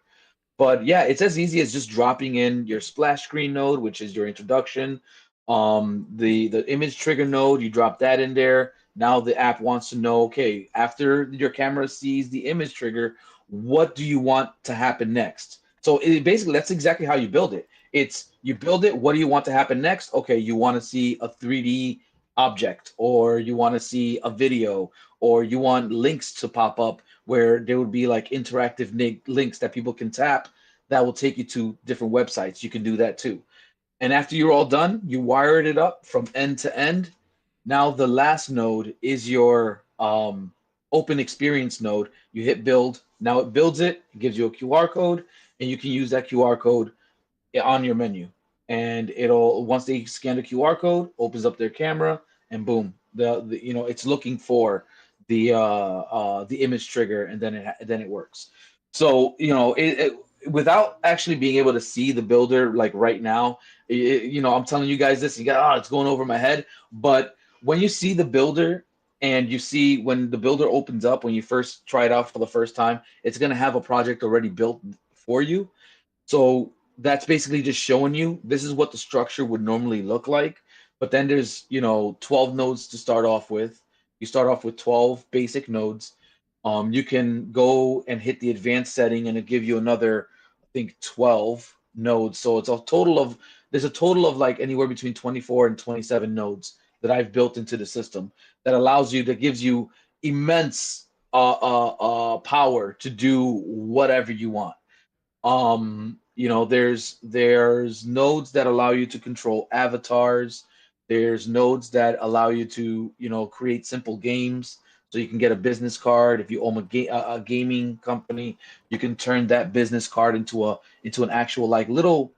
But yeah, it's as easy as just dropping in your splash screen node, which is your introduction. The image trigger node, you drop that in there. Now the app wants to know, okay, after your camera sees the image trigger, what do you want to happen next? So basically, that's exactly how you build it. It's you build it. What do you want to happen next? Okay, you want to see a 3D object, or you want to see a video, or you want links to pop up where there would be like interactive links that people can tap that will take you to different websites. You can do that too. And after you're all done, you wired it up from end to end. Now the last node is your open experience node. You hit build. Now it builds it, gives you a QR code, and you can use that QR code on your menu. And it'll once they scan the QR code, opens up their camera, and boom, it's looking for the image trigger, and then it works. So without actually being able to see the builder like right now, I'm telling you guys this, it's going over my head. But when you see the builder and you see when the builder opens up, when you first try it out for the first time, it's going to have a project already built for you. So that's basically just showing you this is what the structure would normally look like. But then there's 12 nodes to start off with. You start off with 12 basic nodes. You can go and hit the advanced setting, and it give you another, I think, 12 nodes. So there's a total of like anywhere between 24 and 27 nodes that I've built into the system that gives you immense power to do whatever you want. There's nodes that allow you to control avatars. There's nodes that allow you to create simple games. So you can get a business card. If you own a gaming company, you can turn that business card into an actual like little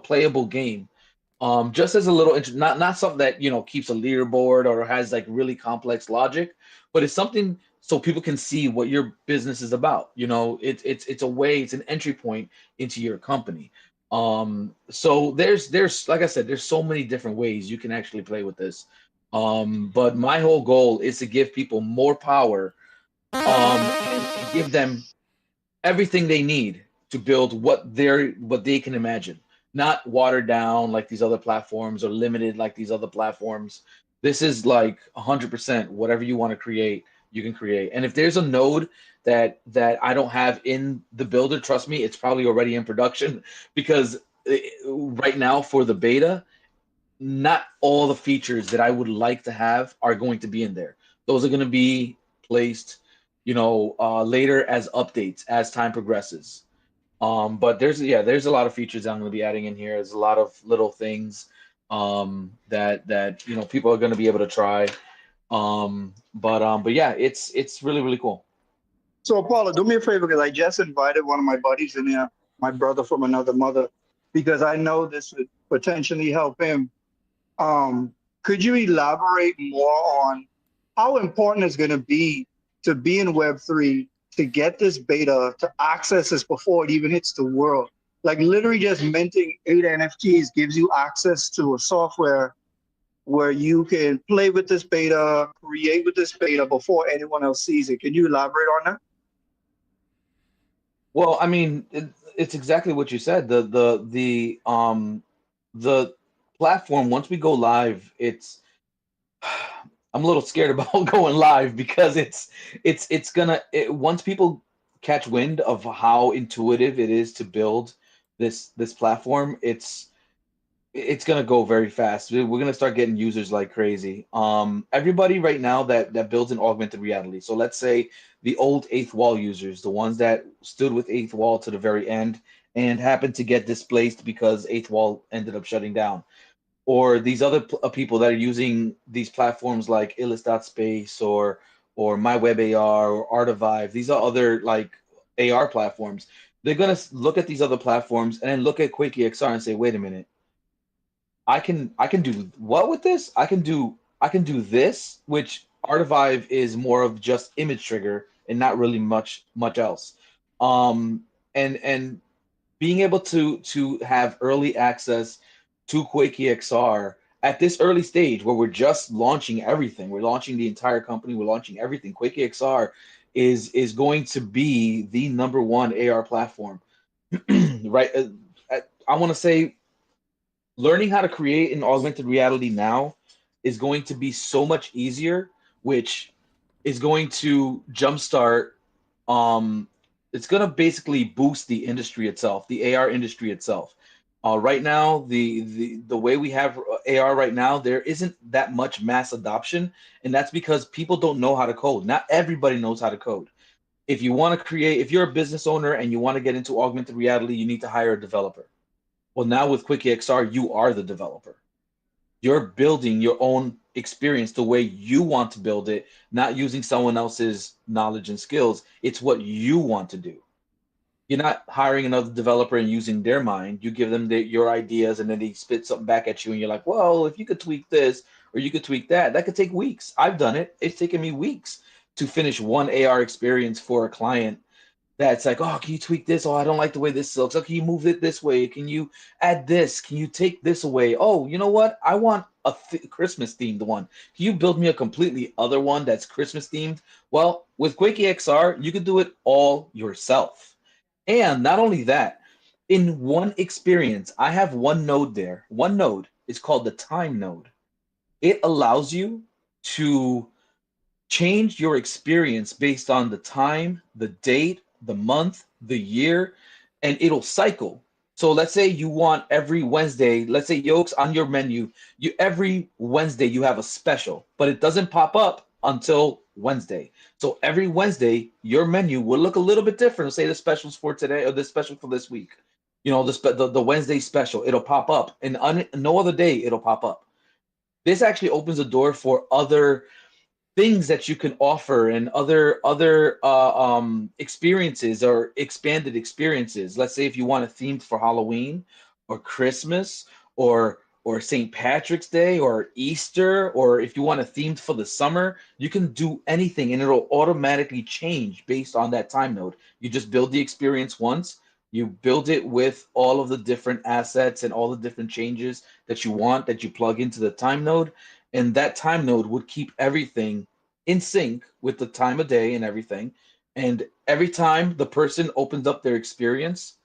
playable game. Just as a little not something that keeps a leaderboard or has like really complex logic, but it's something so people can see what your business is about. It's a way, it's an entry point into your company. So there's like I said, there's so many different ways you can actually play with this. But my whole goal is to give people more power, and give them everything they need to build what they can imagine, not watered down like these other platforms or limited like these other platforms. This is like 100% whatever you want to create, you can create. And if there's a node that I don't have in the builder, trust me, it's probably already in production because right now for the beta, not all the features that I would like to have are going to be in there. Those are going to be placed, later as updates as time progresses. But there's a lot of features I'm going to be adding in here. There's a lot of little things that people are going to be able to try. But yeah, it's really really cool. So, Paula, do me a favor because I just invited one of my buddies in here, my brother from another mother, because I know this would potentially help him. Could you elaborate more on how important it's going to be to be in Web3 to get this beta, to access this before it even hits the world? Like literally just minting 8 NFTs gives you access to a software where you can play with this beta, create with this beta before anyone else sees it. Can you elaborate on that? Well, I mean, it's exactly what you said. The platform, once we go live, I'm a little scared about going live because once people catch wind of how intuitive it is to build this platform, it's gonna go very fast. We're gonna start getting users like crazy. Everybody right now that builds an augmented reality. So let's say the old Eighth Wall users, the ones that stood with Eighth Wall to the very end and happened to get displaced because Eighth Wall ended up shutting down, or these other people that are using these platforms like Illis.space or MyWebAR or Artivive. These are other like AR platforms. They're gonna look at these other platforms and then look at Quakey XR and say, wait a minute, I can do what with this? I can do this, which Artivive is more of just image trigger and not really much else. And being able to have early access to Quakey XR at this early stage where we're just launching everything. We're launching the entire company, we're launching everything. Quakey XR is going to be the number one AR platform. Right? I want to say learning how to create an augmented reality now is going to be so much easier, which is going to jumpstart. Um, it's going to basically boost the industry itself, the AR industry itself. Right now, the way we have AR right now, there isn't that much mass adoption, and that's because people don't know how to code. Not everybody knows how to code. If you want to create, if you're a business owner and you want to get into augmented reality, you need to hire a developer. Well, now with Quickie XR, you are the developer. You're building your own experience the way you want to build it, not using someone else's knowledge and skills. It's what you want to do. You're not hiring another developer and using their mind. You give them your ideas, and then they spit something back at you, and you're like, well, if you could tweak this or you could tweak that, that could take weeks. I've done it. It's taken me weeks to finish one AR experience for a client that's like, oh, can you tweak this? Oh, I don't like the way this looks. Oh, can you move it this way? Can you add this? Can you take this away? Oh, you know what? I want a Christmas themed one. Can you build me a completely other one that's Christmas themed? Well, with Quakey XR, you can do it all yourself. And not only that, in one experience, I have one node there. One node is called the time node. It allows you to change your experience based on the time, the date, the month, the year, and it'll cycle. So let's say you want every Wednesday, let's say yolks on your menu, you every Wednesday you have a special, but it doesn't pop up until Wednesday. So every Wednesday your menu will look a little bit different. Say the specials for today or the special for this week. You know, the Wednesday special, it'll pop up, and on no other day it'll pop up. This actually opens the door for other things that you can offer and other experiences or expanded experiences. Let's say if you want a theme for Halloween or Christmas or St. Patrick's Day or Easter, or if you want a theme for the summer, you can do anything and it'll automatically change based on that time node. You just build the experience once, you build it with all of the different assets and all the different changes that you want that you plug into the time node, and that time node would keep everything in sync with the time of day and everything. And every time the person opens up their experience,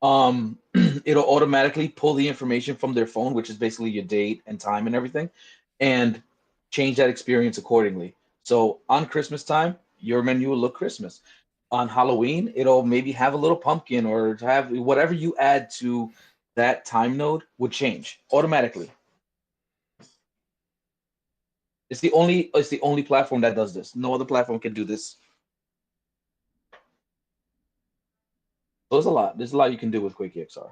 it'll automatically pull the information from their phone, which is basically your date and time and everything, and change that experience accordingly. So on Christmas time, your menu will look Christmas. On Halloween, it'll maybe have a little pumpkin or have whatever you add to that time node would change automatically. It's the only platform that does this. No other platform can do this. So there's a lot. There's a lot you can do with Quakey XR.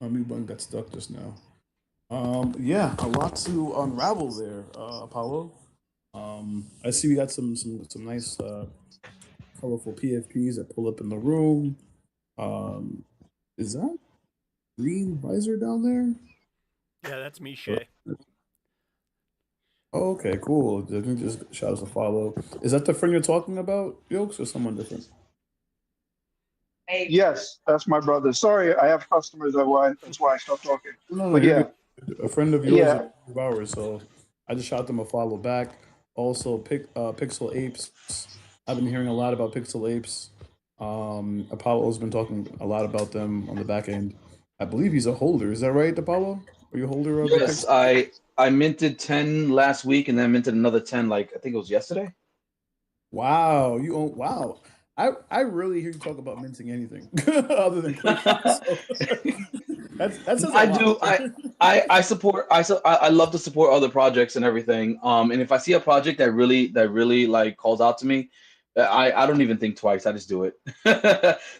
My mute button got stuck just now. Yeah, a lot to unravel there, Apollo. I see we got some nice colorful PFPs that pull up in the room. Is that green visor down there? Yeah, that's me, Shay. Oh, okay, cool. Just shout us a follow. Is that the friend you're talking about, Yokes, or someone different? Yes, that's my brother. Sorry, I have customers. That's why I stopped talking. No, But you're yeah, good. A friend of yours, yeah. of ours, so I just shot them a follow back. Also, Pixel Apes. I've been hearing a lot about Pixel Apes. Apollo's been talking a lot about them on the back end. I believe he's a holder. Is that right, Apollo? Are you a holder of Yes, Pixel? I minted 10 last week, and then minted another 10. Like I think it was yesterday. Wow, you own wow. I rarely hear you talk about minting anything other than Quakey. So that says a I lot. do. I support. I love to support other projects and everything. And if I see a project that really like calls out to me, I don't even think twice. I just do it.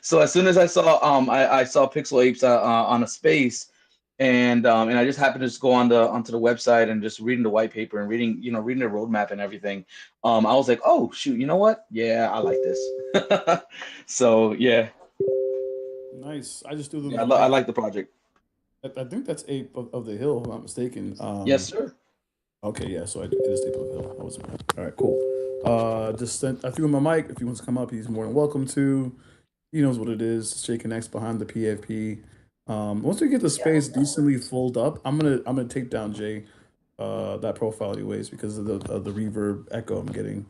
So as soon as I saw I saw Pixel Apes on a space, and I just happened to just go onto the website and just reading the white paper and reading the roadmap and everything. I was like, oh shoot, you know what? Yeah, I like this. So yeah, Nice. I just threw them yeah, the I link. like the project. I think that's Ape of the Hill, if I'm not mistaken. Yes, sir. Okay, yeah, so it is Ape of the Hill. I was all right, cool. Just sent, I threw him my mic. If he wants to come up, he's more than welcome to. He knows what it is. Jay connects behind the PFP. Once we get the space decently fulled up, I'm gonna take down Jay, that profile anyways because of the reverb echo I'm getting.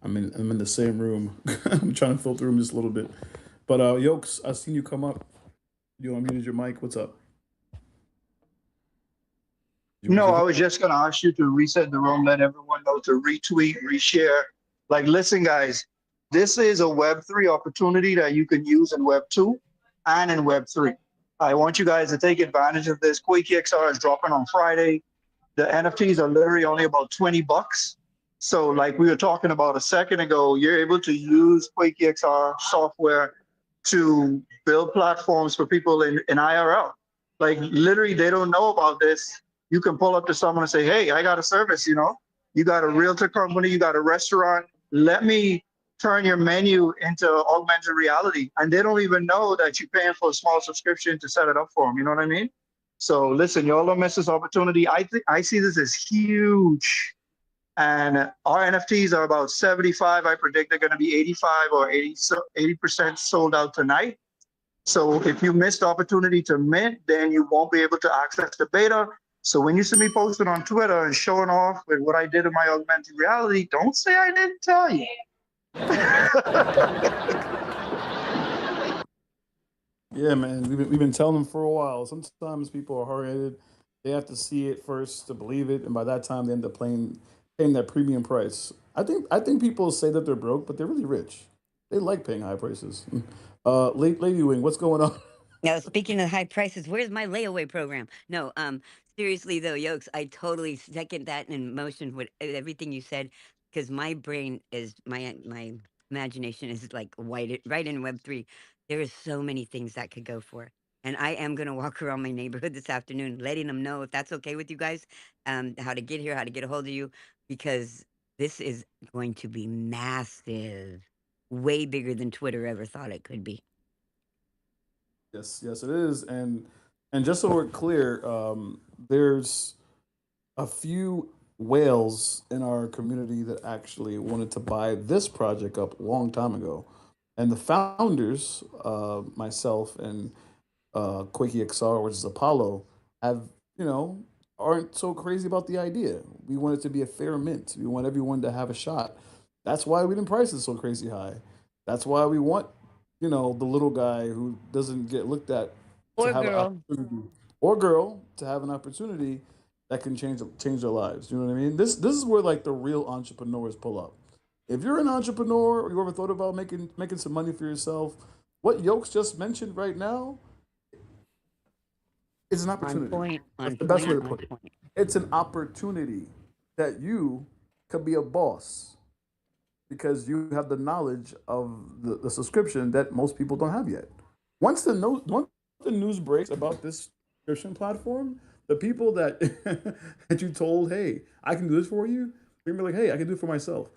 I'm in the same room. I'm trying to filter him just a little bit. But Yokes, I've seen you come up. You unmuted your mic. What's up? You want to No, say I something? was just gonna ask you to reset the room, let everyone know to retweet, reshare. Like, listen, guys, this is a Web3 opportunity that you can use in Web2 and in Web3. I want you guys to take advantage of this. Quakey XR is dropping on Friday. The NFTs are literally only about $20. So, like we were talking about a second ago, you're able to use Quakey XR software to build platforms for people in IRL. Like, literally, they don't know about this. You can pull up to someone and say, hey, I got a service, you got a realtor company, you got a restaurant. Let me turn your menu into augmented reality. And they don't even know that you're paying for a small subscription to set it up for them. You know what I mean? So listen, y'all don't miss this opportunity. I think I see this as huge. And our NFTs are about 75. I predict they're going to be 85 or 80% sold out tonight. So if you missed the opportunity to mint, then you won't be able to access the beta. So when you see me posting on Twitter and showing off with what I did in my augmented reality, don't say I didn't tell you. Yeah, man, we've been telling them for a while. Sometimes people are hard-headed; they have to see it first to believe it, and by that time they end up paying that premium price. I think people say that they're broke, but they're really rich. They like paying high prices. Lady Wing, what's going on? Now, speaking of high prices, where's my layaway program? No, seriously though, Yokes, I totally second that in motion with everything you said, because my brain is my imagination is like right in Web3. There is so many things that could go for, and I am gonna walk around my neighborhood this afternoon, letting them know if that's okay with you guys, how to get here, how to get a hold of you, because this is going to be massive, way bigger than Twitter ever thought it could be. Yes, yes, it is, and just so we're clear, there's a few whales in our community that actually wanted to buy this project up a long time ago. And the founders, myself and Quakey XR, which is Apollo, have, you know, aren't so crazy about the idea. We want it to be a fair mint. We want everyone to have a shot. That's why we didn't price it so crazy high. That's why we want, the little guy who doesn't get looked at to Or have an girl. opportunity, or girl to have an opportunity that can change their lives. You know what I mean? This is where like the real entrepreneurs pull up. If you're an entrepreneur or you ever thought about making some money for yourself, what Yokes just mentioned right now is an On opportunity. point, That's on the best way point, to on put it. point. It's an opportunity that you could be a boss because you have the knowledge of the subscription that most people don't have yet. Once the news breaks about this subscription platform, the people that that you told, hey, I can do this for you, you're gonna be like, hey, I can do it for myself.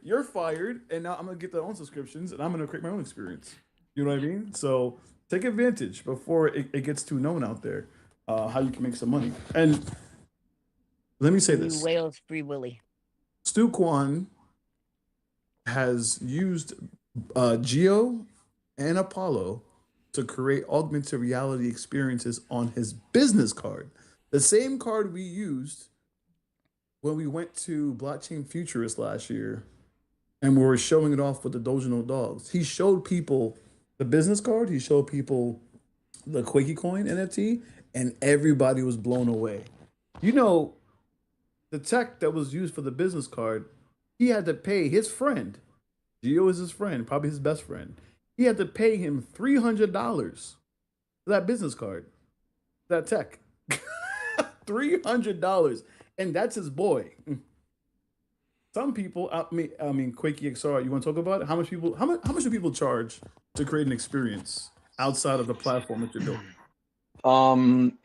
You're fired, and now I'm gonna get their own subscriptions, and I'm gonna create my own experience. You know what I mean? So take advantage before it gets too known out there, how you can make some money. And let me say New this: Wales Free Willy. Stu Kwan has used Geo and Apollo to create augmented reality experiences on his business card. The same card we used when we went to Blockchain Futurist last year and we were showing it off with the Dojino dogs. He showed people the business card, he showed people the Quakey coin NFT, and everybody was blown away. You know, the tech that was used for the business card, he had to pay his friend. Gio is his friend, probably his best friend. He had to pay him $300 for that business card, that tech. $300, and that's his boy. Some people, I mean, Quakey XR. You want to talk about it? How much people? How much do people charge to create an experience outside of the platform that you're building?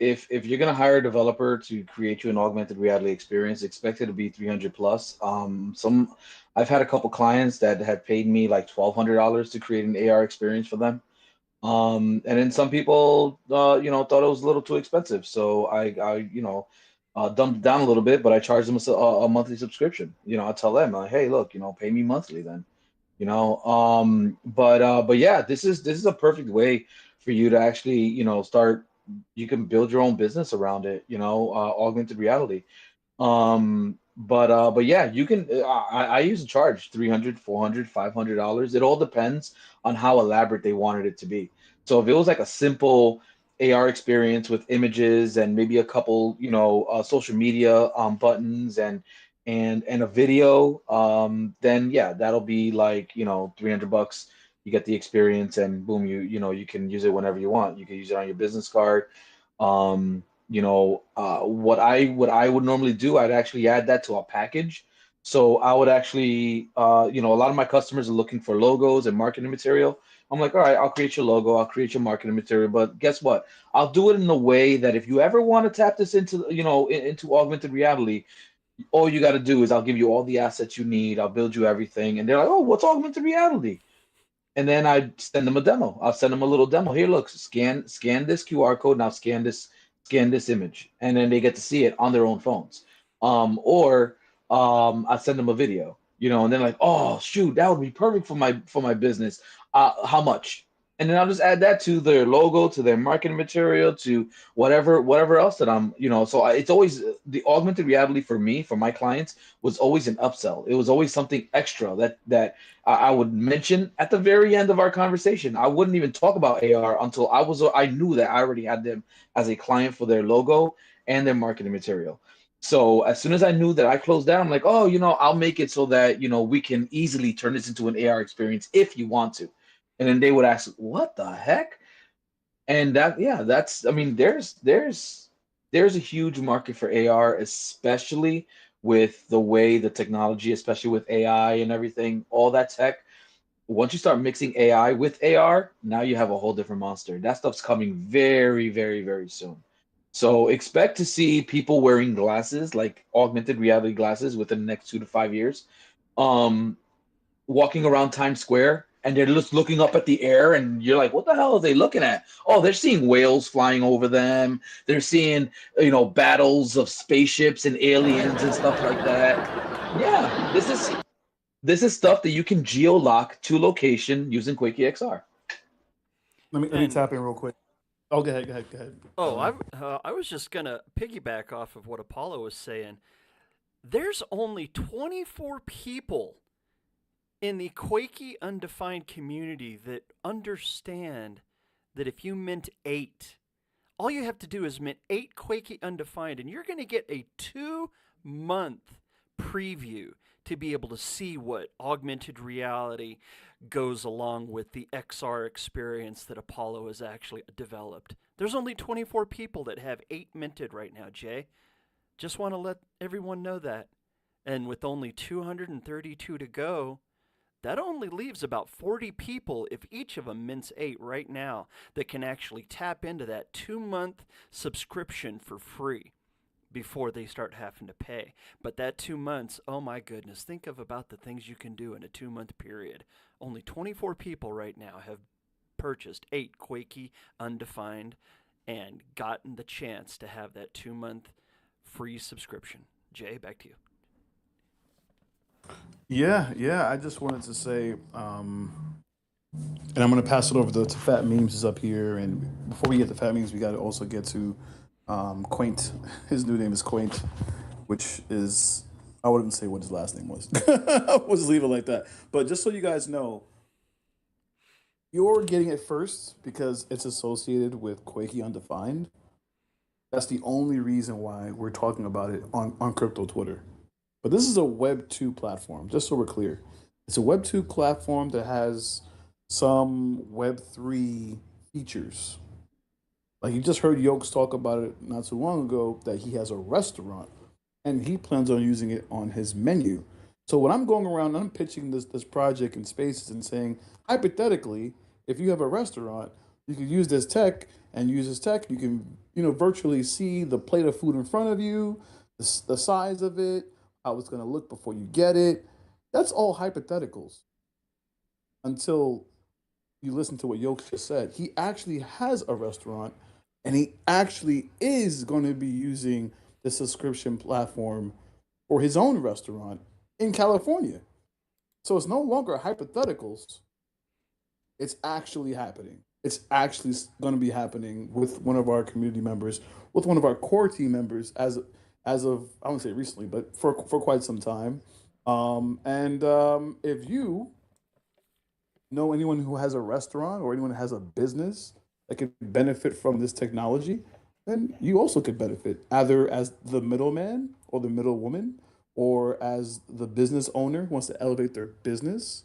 If you're gonna hire a developer to create you an augmented reality experience, expect it to be 300 plus. I've had a couple clients that had paid me like $1,200 to create an AR experience for them. And then some people, thought it was a little too expensive, so I dumped it down a little bit, but I charged them a monthly subscription. I tell them like, hey, look, pay me monthly then. But yeah, this is a perfect way for you to actually, start. You can build your own business around it. Augmented reality. But yeah, you can. I used to charge 300, 400, $500. It all depends on how elaborate they wanted it to be. So if it was like a simple AR experience with images and maybe a couple, social media buttons and a video, then yeah, that'll be like 300 bucks. You get the experience and boom, you can use it whenever you want. You can use it on your business card. What I would normally do, I'd actually add that to a package. So I would actually, a lot of my customers are looking for logos and marketing material. I'm like, all right, I'll create your logo, I'll create your marketing material, but guess what? I'll do it in a way that if you ever want to tap this into, into augmented reality, all you got to do is I'll give you all the assets you need, I'll build you everything, and they're like, oh, what's augmented reality? And then I send them a demo. I'll send them a little demo. Here, look, scan this QR code. Now scan this image, and then they get to see it on their own phones. Or I send them a video, and they're like, oh shoot, that would be perfect for my business. How much? And then I'll just add that to their logo, to their marketing material, to whatever else that I'm, it's always the augmented reality for me, for my clients, was always an upsell. It was always something extra that I would mention at the very end of our conversation. I wouldn't even talk about AR until I knew that I already had them as a client for their logo and their marketing material. So as soon as I knew that I closed down, I'm like, oh, I'll make it so that we can easily turn this into an AR experience if you want to. And then they would ask, what the heck? And I mean, there's a huge market for AR, especially with the way the technology, especially with AI and everything, all that tech. Once you start mixing AI with AR, now you have a whole different monster. That stuff's coming very, very, very soon. So expect to see people wearing glasses, like augmented reality glasses, within the next 2 to 5 years. Um, Walking around Times Square and they're just looking up at the air and you're like, what the hell are they looking at? Oh, they're seeing whales flying over them. They're seeing, battles of spaceships and aliens and stuff like that. Yeah, this is stuff that you can geo-lock to location using Quakey XR. Let me And tap in real quick. Oh, go ahead. oh, I was just gonna piggyback off of what Apollo was saying. There's only 24 people in the Quakey undefined community that understand that if you mint 8, all you have to do is mint 8 Quakey undefined, and you're going to get a 2-month preview to be able to see what augmented reality goes along with the XR experience that Apollo has actually developed. There's only 24 people that have 8 minted right now, Jay. Just want to let everyone know that. And with only 232 to go, that only leaves about 40 people, if each of them mints 8 right now, that can actually tap into that 2-month subscription for free before they start having to pay. But that 2 months, oh my goodness, think of about the things you can do in a 2-month period. Only 24 people right now have purchased 8 Quakey undefined and gotten the chance to have that 2-month free subscription. Jay, back to you. Yeah. I just wanted to say, and I'm gonna pass it over to Fat Memes is up here. And before we get to Fat Memes, we got to also get to Quaint. His new name is Quaint, which is, I wouldn't say what his last name was. We'll just leave it like that. But just so you guys know, you're getting it first because it's associated with Quakey Undefined. That's the only reason why we're talking about it on crypto Twitter. But this is a Web 2 platform, just so we're clear. It's a Web 2 platform that has some Web 3 features. Like you just heard Yokes talk about it not too long ago that he has a restaurant and he plans on using it on his menu. So when I'm going around, I'm pitching this project in spaces and saying, hypothetically, if you have a restaurant, you can use this tech and use this tech. You can, virtually see the plate of food in front of you, the size of it, how it's going to look before you get it. That's all hypotheticals until you listen to what Yokes just said. He actually has a restaurant and he actually is going to be using the subscription platform for his own restaurant in California. So it's no longer hypotheticals. It's actually happening. It's actually going to be happening with one of our community members, with one of our core team members, as of I won't say recently, but for quite some time. And if you know anyone who has a restaurant or anyone who has a business that could benefit from this technology, then you also could benefit either as the middleman or the middlewoman or as the business owner who wants to elevate their business.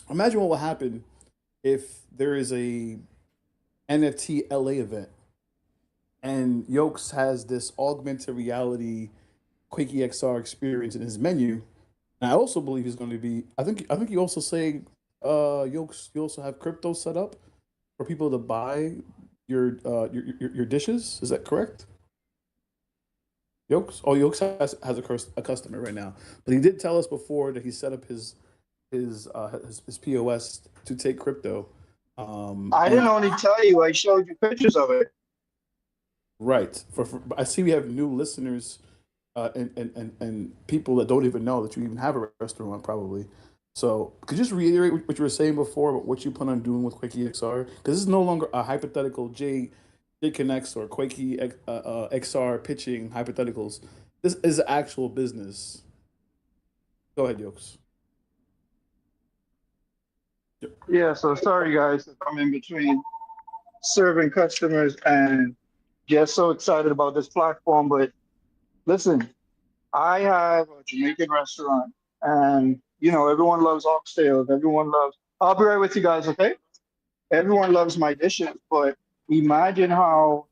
Imagine what will happen if there is a NFT LA event and Yokes has this augmented reality Quakey XR experience in his menu. And I also believe he's going to be. I think you also say, Yokes. You also have crypto set up for people to buy your dishes. Is that correct? Yokes. Oh, Yokes has a customer right now, but he did tell us before that he set up his POS to take crypto. I And didn't only tell you, I showed you pictures of it. right I see we have new listeners, and people that don't even know that you even have a restaurant probably. So could you just reiterate what you were saying before about what you plan on doing with Quakey XR? Because this is no longer a hypothetical J Connects or Quakey XR pitching hypotheticals. This is actual business. Go ahead, Yokes. Yeah, so sorry guys if I'm in between serving customers and just so excited about this platform. But listen, I have a Jamaican restaurant and everyone loves oxtails. Everyone loves, I'll be right with you guys, okay? Everyone loves my dishes, but imagine how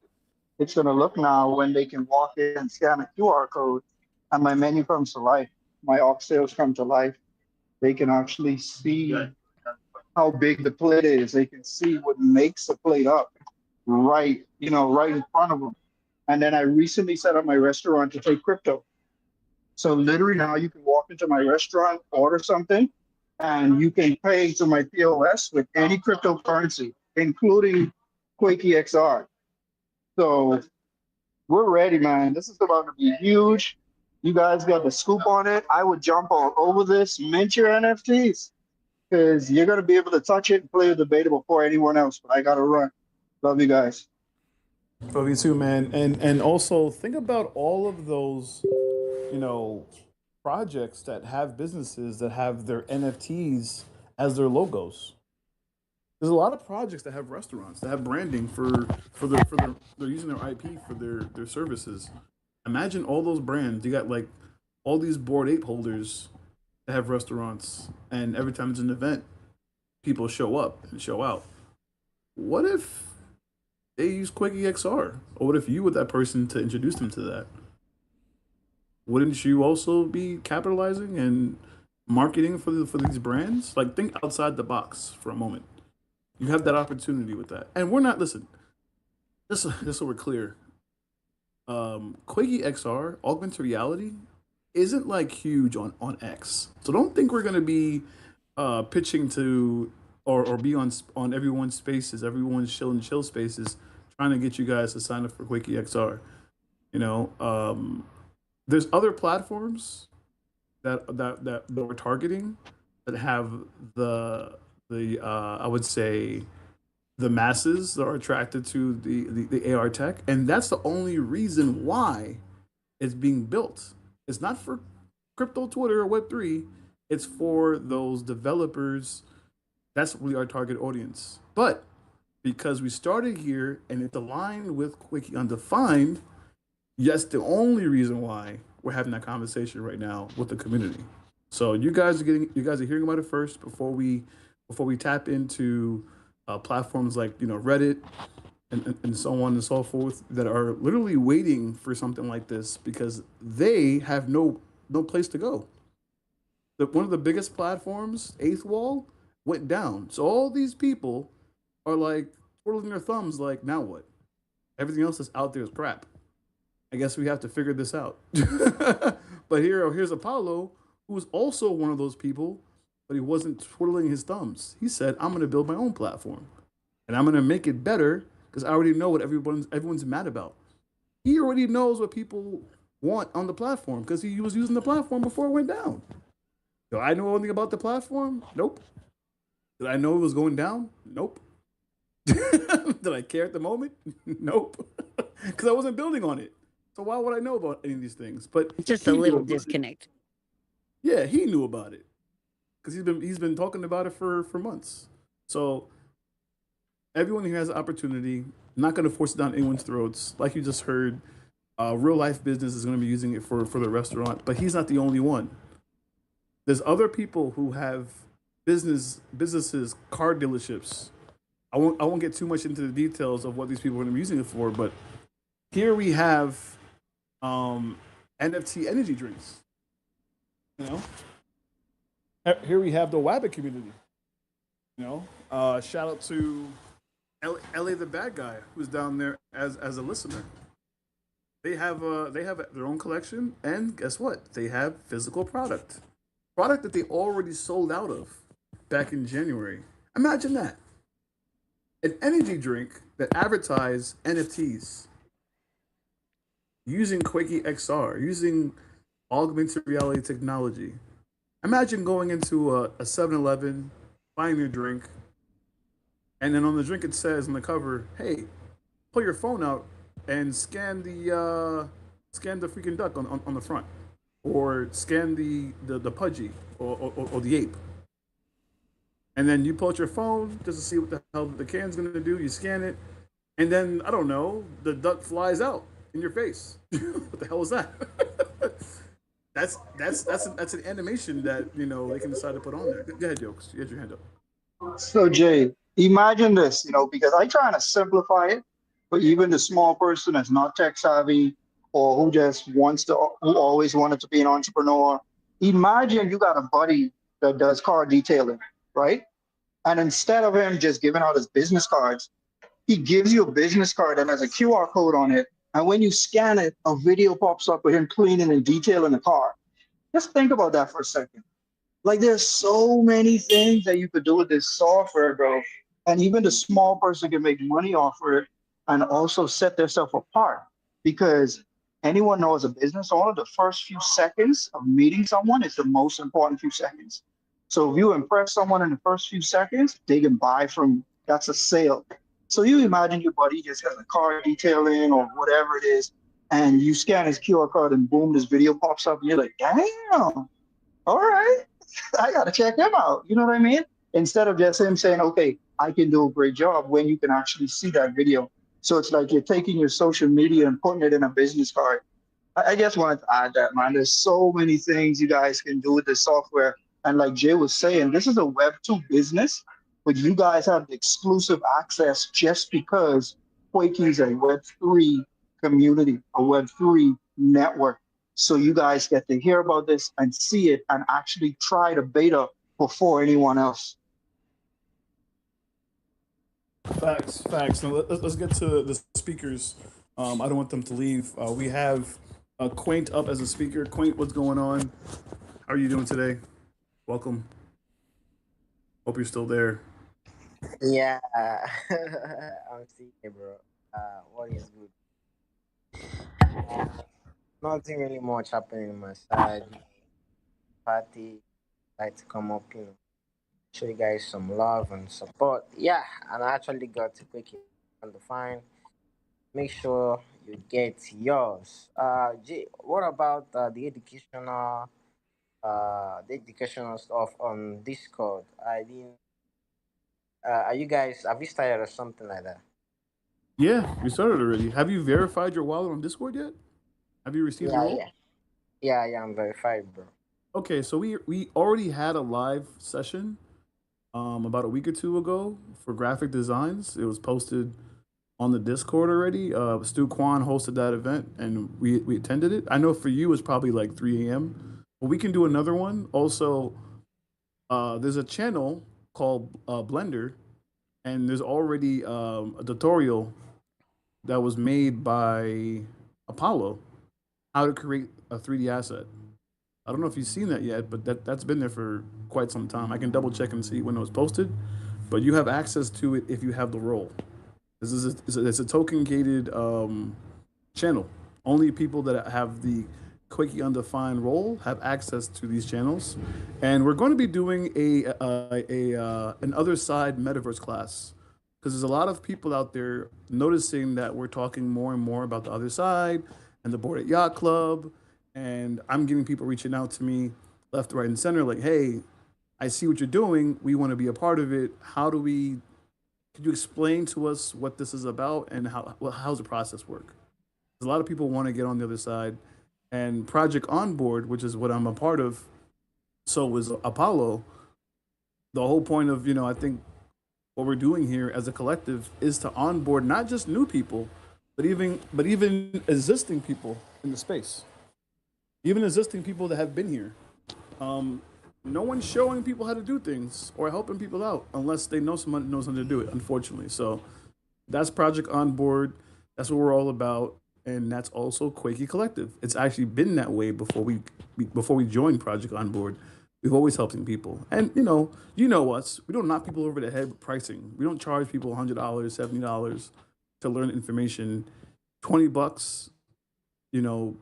it's gonna look now when they can walk in and scan a QR code and my menu comes to life. My oxtails come to life. They can actually see how big the plate is. They can see what makes the plate up right in front of them. And then I recently set up my restaurant to take crypto. So literally now you can walk into my restaurant, order something, and you can pay to my POS with any cryptocurrency, including Quakey XR. So we're ready, man. This is about to be huge. You guys got the scoop on it. I would jump all over this. Mint your NFTs because you're gonna be able to touch it and play with the beta before anyone else. But I gotta run. Love you guys. Love you too, man. And also think about all of those, projects that have businesses that have their NFTs as their logos. There's a lot of projects that have restaurants that have branding for their they're using their IP for their services. Imagine all those brands. You got like all these board ape holders that have restaurants, and every time it's an event, people show up and show out. What if they use Quickie XR? Or what if you were that person to introduce them to that? Wouldn't you also be capitalizing and marketing for these brands? Like think outside the box for a moment. You have that opportunity with that, and we're not. Listen, just so we're clear. Quakey XR augmented reality isn't like huge on X, so don't think we're gonna be pitching to or be on everyone's spaces, everyone's chill spaces, trying to get you guys to sign up for Quakey XR. You know, there's other platforms that we're targeting that have the I would say the masses that are attracted to the AR tech, and that's the only reason why it's being built. It's not for crypto Twitter or Web three. It's for those developers. That's really our target audience. But because we started here and it's aligned with Quickie Undefined. Yes, the only reason why we're having that conversation right now with the community. So you guys are hearing about it first before we tap into platforms like Reddit and so on and so forth that are literally waiting for something like this because they have no place to go. One of the biggest platforms, Eighth Wall, went down. So all these people are like twirling their thumbs, like now what? Everything else that's out there is crap. I guess we have to figure this out. But here's Apollo, who was also one of those people, but he wasn't twiddling his thumbs. He said, "I'm going to build my own platform, and I'm going to make it better because I already know what everyone's mad about. He already knows what people want on the platform because he was using the platform before it went down. Do I know anything about the platform? Nope. Did I know it was going down? Nope. Did I care at the moment? Nope. Because I wasn't building on it. So why would I know about any of these things? But Just a he knew little about it. disconnect. Yeah, he knew about it because he's been talking about it for months. So everyone who has the opportunity, not going to force it down anyone's throats. Like you just heard, real life business is going to be using it for the restaurant, but he's not the only one. There's other people who have businesses, car dealerships. I won't get too much into the details of what these people are going to be using it for, but here we have um, NFT energy drinks. You know, here we have the Wabbit community. Shout out to LA the bad guy who's down there as a listener. They have their own collection, and guess what? They have physical product that they already sold out of back in January. Imagine that, an energy drink that advertised NFTs using Quakey XR, using augmented reality technology. Imagine going into a 7-Eleven, buying your drink, and then on the drink it says on the cover, "Hey, pull your phone out and scan the freaking duck on the front, or scan the pudgy or the ape." And then you pull out your phone just to see what the hell the can's gonna do. You scan it, and then I don't know, the duck flies out in your face. What the hell is that? That's an animation that they can decide to put on there. Go ahead, Jokes. You had your hand up. So Jay, imagine this, because I trying to simplify it for even the small person that's not tech savvy or who always wanted to be an entrepreneur. Imagine you got a buddy that does car detailing, right? And instead of him just giving out his business cards, he gives you a business card that has a QR code on it. And when you scan it, a video pops up with him cleaning and detailing the car. Just think about that for a second. Like there's so many things that you could do with this software, bro. And even the small person can make money off of it and also set themselves apart. Because anyone knows a business owner, the first few seconds of meeting someone is the most important few seconds. So if you impress someone in the first few seconds, they can buy from you. That's a sale. So you imagine your buddy just has a car detailing or whatever it is, and you scan his QR code and boom, this video pops up, and you're like, damn, all right, I gotta check him out. You know what I mean? Instead of just him saying, okay, I can do a great job when you can actually see that video. So it's like you're taking your social media and putting it in a business card. I just wanted to add that, man. There's so many things you guys can do with this software. And like Jay was saying, this is a Web2 business, but you guys have the exclusive access just because Quakey is a Web3 community, a Web3 network. So you guys get to hear about this and see it and actually try the beta before anyone else. Facts. Now let's get to the speakers. I don't want them to leave. We have Quaint up as a speaker. Quaint, what's going on? How are you doing today? Welcome. Hope you're still there. Yeah, I'm seeing it, bro. What is good? Uh, Nothing really much happening on my side. Party, like to come up, show you guys some love and support. Yeah, and I actually got to quick on the fine. Make sure you get yours. What about the educational stuff on Discord? I didn't. Are you guys? Have you started or something like that? Yeah, we started already. Have you verified your wallet on Discord yet? Have you received the Yeah, role? yeah, yeah. I'm verified, bro. Okay, so we already had a live session about a week or two ago for graphic designs. It was posted on the Discord already. Stu Kwan hosted that event and we attended it. I know for you it's probably like 3 a.m. But we can do another one. Also, there's a channel called Blender, and there's already a tutorial that was made by Apollo how to create a 3D asset. I don't know if you've seen that yet, but that's been there for quite some time. I can double check and see when it was posted, but you have access to it if you have the role. This is it's a token gated channel. Only people that have the Quakey Undefined role have access to these channels, and we're going to be doing an other side metaverse class because there's a lot of people out there noticing that we're talking more and more about the other side and the Board at Yacht Club, and I'm getting people reaching out to me left, right, and center like, "Hey, I see what you're doing. We want to be a part of it. How do we? Could you explain to us what this is about and how's the process work?" A lot of people want to get on the other side, and Project Onboard, which is what I'm a part of, so was Apollo. The whole point of I think what we're doing here as a collective is to onboard not just new people, but even existing people in the space, even existing people that have been here. Um, no one's showing people how to do things or helping people out unless they know someone who knows how to do it, unfortunately. So that's Project Onboard. That's what we're all about. And that's also Quakey Collective. It's actually been that way before we joined Project Onboard. We've always helping people. And you know us. We don't knock people over the head with pricing. We don't charge people $100, $70 to learn information. $20, you know,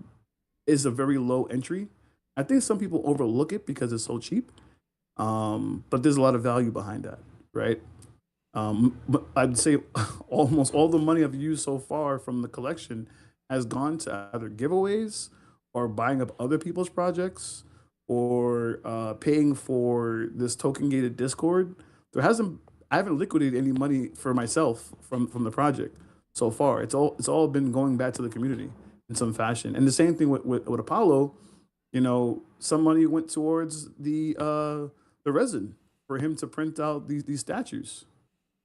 is a very low entry. I think some people overlook it because it's so cheap. But there's a lot of value behind that, right? But I'd say almost all the money I've used so far from the collection has gone to either giveaways or buying up other people's projects or paying for this token gated Discord. I haven't liquidated any money for myself from the project so far. It's all been going back to the community in some fashion. And the same thing with Apollo. Some money went towards the resin for him to print out these statues.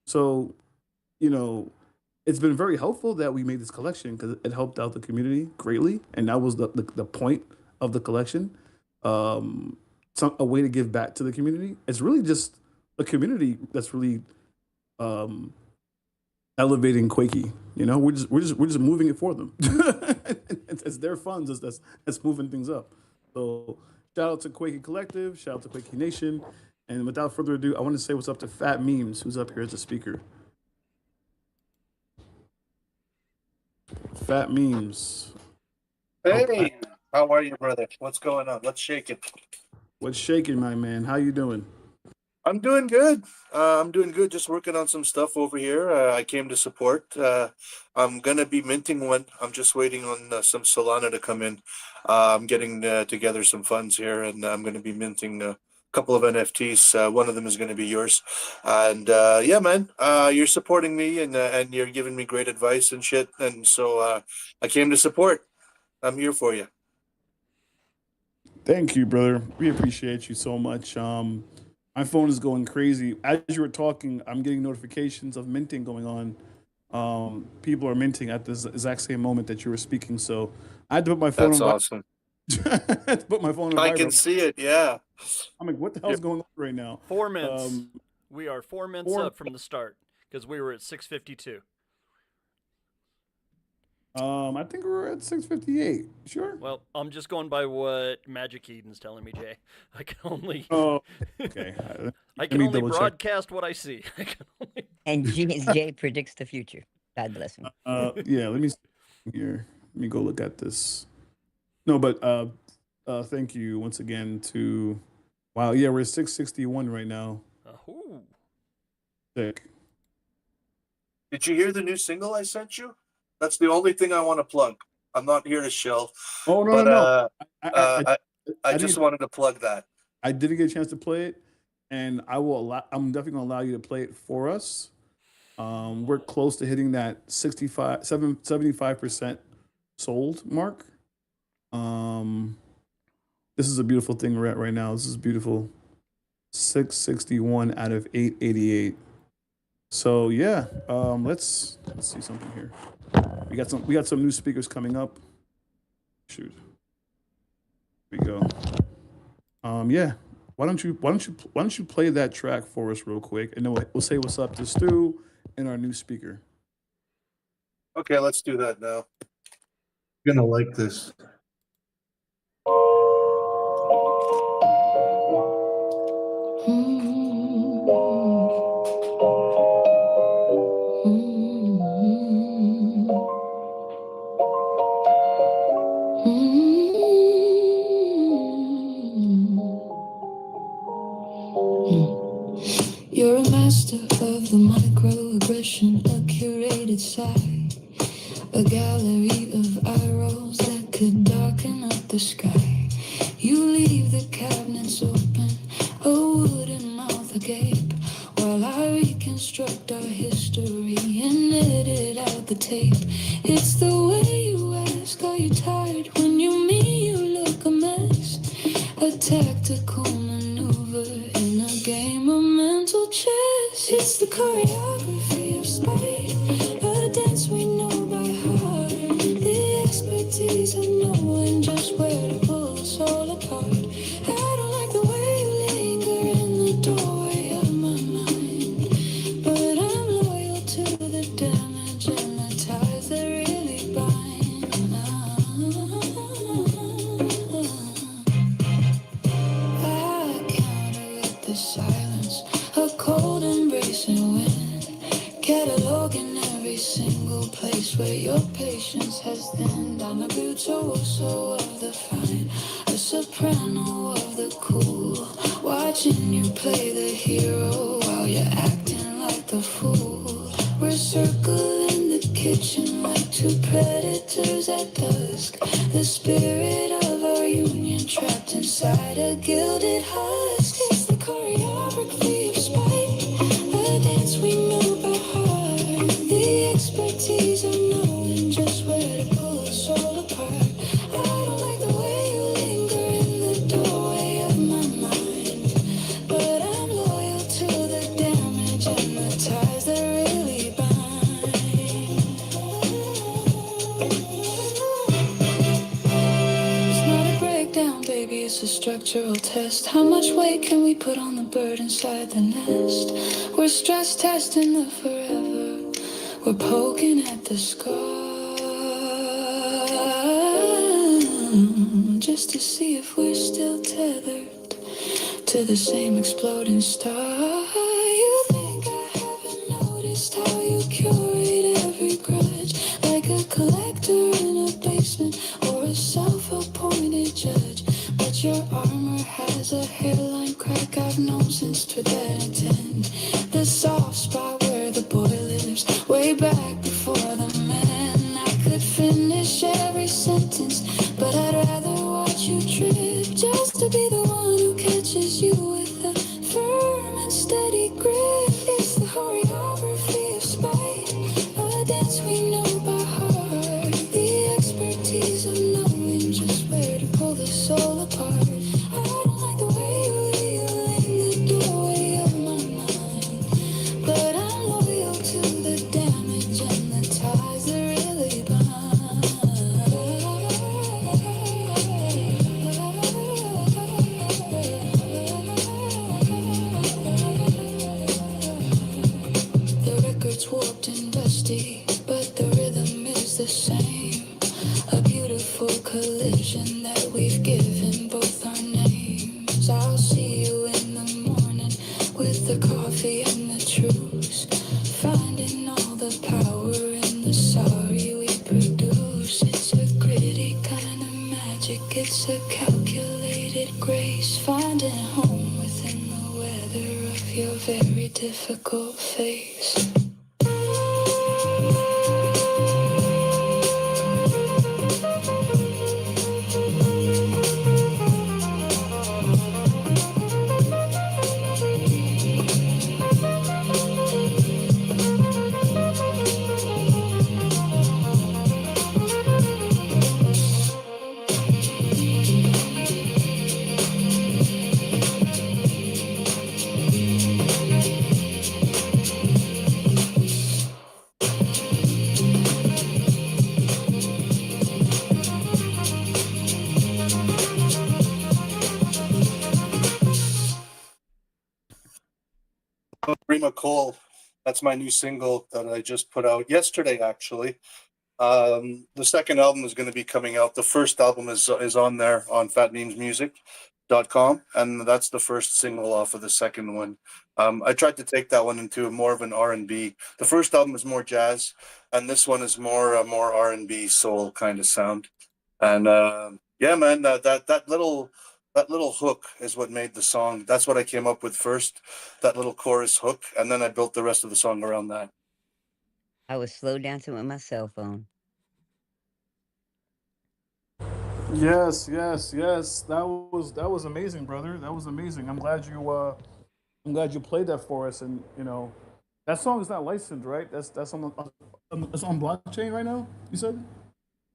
So, you know, it's been very helpful that we made this collection because it helped out the community greatly, and that was the point of the collection. A way to give back to the community. It's really just a community that's really um, elevating Quakey. We're just moving it for them. It's their funds that's moving things up. So shout out to Quakey Collective, shout out to Quakey Nation, and without further ado, I want to say what's up to Fat Memes, who's up here as a speaker. Fat Memes. Hey, how are you, brother? What's going on? What's shaking? What's shaking, my man? How you doing? I'm doing good. I'm doing good. Just working on some stuff over here. I came to support. I'm gonna be minting one. I'm just waiting on some Solana to come in. I'm getting together some funds here, and I'm gonna be minting a couple of NFTs. One of them is gonna be yours. And yeah, man, you're supporting me, and you're giving me great advice and shit. And so I came to support. I'm here for you. Thank you, brother. We appreciate you so much. My phone is going crazy. As you were talking, I'm getting notifications of minting going on. People are minting at this exact same moment that you were speaking. So I had to put my phone That's on. awesome. I had to put my phone on. I can see it. Yeah. I'm like, what the hell's going on right now? 4 minutes. We are 4 minutes up from the start because we were at 6:52. I think we're at 6:58. Sure. Well, I'm just going by what Magic Eden's telling me, Jay. I can only. Oh, okay. I can only broadcast what I see. And Jay predicts the future. God bless him. Yeah. Let me see here. Let me go look at this. No, but thank you once again to. Wow. Yeah, we're at 661 right now. Sick. Did you hear the new single I sent you? That's the only thing I want to plug. I'm not here to shill. Oh, no, but, no. I just wanted to plug that. I didn't get a chance to play it. and I'm definitely gonna allow you to play it for us. We're close to hitting that 75% sold mark. This is a beautiful thing we're at right now. This is beautiful. 661 out of 888. So yeah, let's see something here. We got some new speakers coming up. Shoot. Here we go. Yeah. Why don't you play that track for us real quick, and then we'll say what's up to Stu and our new speaker. Okay, let's do that now. You're gonna like this. You're a master of the microaggression, a curated side, a gallery of eye rolls that could darken up the sky. You leave the cabinets open, a wooden mouth agape, while I reconstruct our history and edit out the tape. It's the way you ask, are you tired? When you mean you look a mess. A tactical maneuver in a game of mental chess. It's the choreography of spite, a dance we know by heart. The expertise of knowing just where to pull us all apart. I don't like the way you linger in the doorway of my mind, but I'm loyal to the damage and the ties that really bind. I counter with the silence, a cold embracing wind, cataloging every single place where your patience has thinned. I'm a virtuoso of the fine, a soprano of the cool, watching you play the hero while you're acting like the fool. We're circling the kitchen like two predators at dusk, the spirit of our union trapped inside a gilded husk. It's the choreography of spite, a dance we know by heart. The expertise of knowing just where to pull us all apart. I don't like the way you linger in the doorway of my mind, but I'm loyal to the damage and the ties that really bind. It's not a breakdown, baby, it's a structural test. How much weight can we put on the bird inside the nest? We're stress testing the forever, we're poking at the scar, just to see if we're still tethered to the same exploding star. You think I haven't noticed how you curate every grudge, like a collector in a basement or a self-appointed judge. But your armor has a hairline crack I've known since 2010. The soft spot where the boy lives, way back before the man. I could finish every sentence, but I'd rather watch you trip, just to be the one who catches you with a firm and steady grip. It's the choreography of spite, a dance we know by heart. The expertise of knowing just where to pull the soul apart. I don't like the way you wheel in the doorway of my mind, but I'm loyal to the damage and the ties that really bind. The record's warped and dusty, but the rhythm is the same. A beautiful collision that we've given both our names. I'll see you in the morning with the coffee and the truce, finding all the power in the sorry we produce. It's a gritty kind of magic, it's a calculated grace, finding home within the weather of your very difficult face. Rima Cole. That's my new single that I just put out yesterday, actually. The second album is going to be coming out. The first album is on there on fatnamesmusic.com, and that's the first single off of the second one. I tried to take that one into more of an R&B. The first album is more jazz, and this one is more R&B soul kind of sound. And yeah, man, that little hook is what made the song. That's what I came up with first, that little chorus hook, and then I built the rest of the song around that. I was slow dancing with my cell phone. Yes, yes, yes. That was amazing, brother. That was amazing. I'm glad you played that for us. And that song is not licensed, right? That's it's on blockchain right now. You said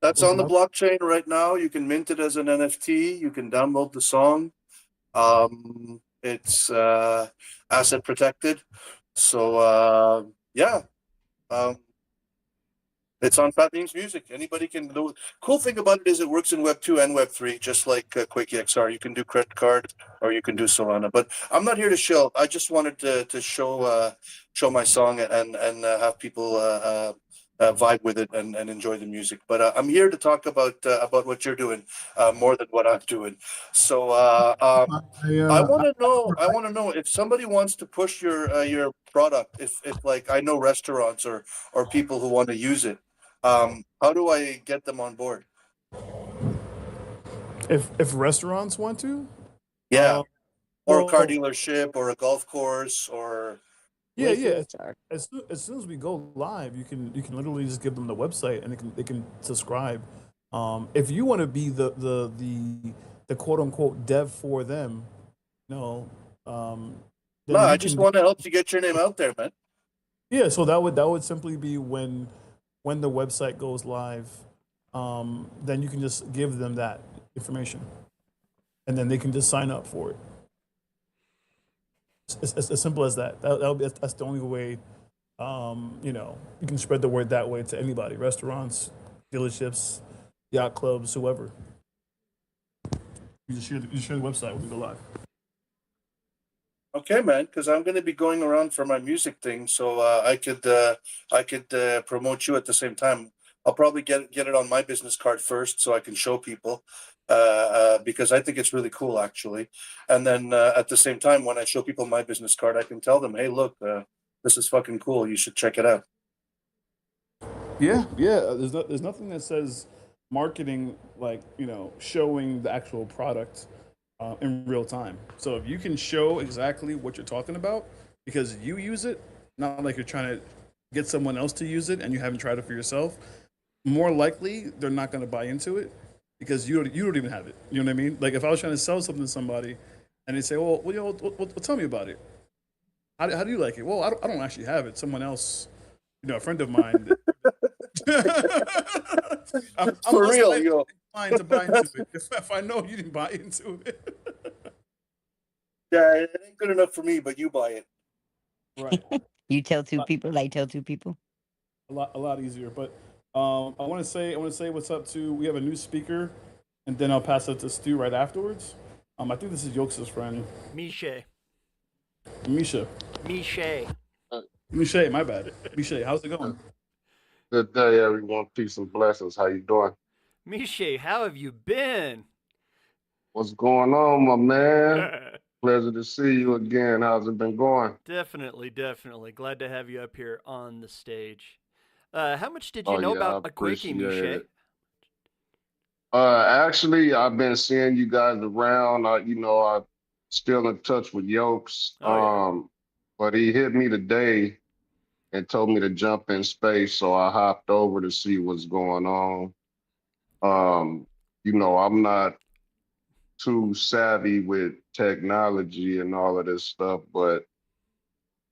That's it's on the not. blockchain right now. You can mint it as an NFT. You can download the song. It's asset protected. So yeah. Um, It's on Fat Names Music. Anybody can do it. Cool thing about it is it works in Web 2 and Web 3, just like Quakey XR. You can do credit card or you can do Solana. But I'm not here to show. I just wanted to show my song and have people vibe with it and enjoy the music. But I'm here to talk about what you're doing more than what I'm doing. So I want to know. I want to know if somebody wants to push your product. If like I know restaurants or people who want to use it. How do I get them on board? If restaurants want to, Yeah, or a car well, dealership, or a golf course, or yeah, Where's yeah. your start? As soon as we go live, you can literally just give them the website and they can subscribe. If you want to be the quote unquote dev for them, you know, um, no. then I you just can. want to help you get your name out there, man. Yeah, so that would simply be when the website goes live, then you can just give them that information, and then they can just sign up for it. It's as simple as that. That'll be that's the only way. You can spread the word that way to anybody: restaurants, dealerships, yacht clubs, whoever. You share the website when we go live. Okay, man. Because I'm going to be going around for my music thing, so I could promote you at the same time. I'll probably get it on my business card first, so I can show people. Because I think it's really cool, actually. And then at the same time, when I show people my business card, I can tell them, "Hey, look, this is fucking cool. You should check it out." Yeah, yeah. There's nothing that says marketing like showing the actual product in real time. So if you can show exactly what you're talking about because you use it, not like you're trying to get someone else to use it and you haven't tried it for yourself, more likely they're not going to buy into it because you don't even have it. You know what I mean? Like if I was trying to sell something to somebody and they say, well tell me about it. How do you like it? Well, I don't actually have it. Someone else, a friend of mine. I'm For less real, likely yo. to buy into it if I know you didn't buy into it. Yeah, it ain't good enough for me, but you buy it. Right. You tell two A people, I tell two people. a lot easier. But I want to say what's up to. We have a new speaker, and then I'll pass it to Stu right afterwards. I think this is Yokes' friend, Miche. Misha. Miche. Misha, my bad. Misha, how's it going? Good day, everyone. Peace and blessings. How you doing? Miche, how have you been? What's going on, my man? Pleasure to see you again. How's it been going? Definitely, definitely. Glad to have you up here on the stage. How much did you Oh know yeah, I about a Quakey, appreciate Miche? it. Actually, I've been seeing you guys around. I'm still in touch with Yokes. Oh, yeah. But he hit me today and told me to jump in space, so I hopped over to see what's going on. Um, I'm not too savvy with technology and all of this stuff, but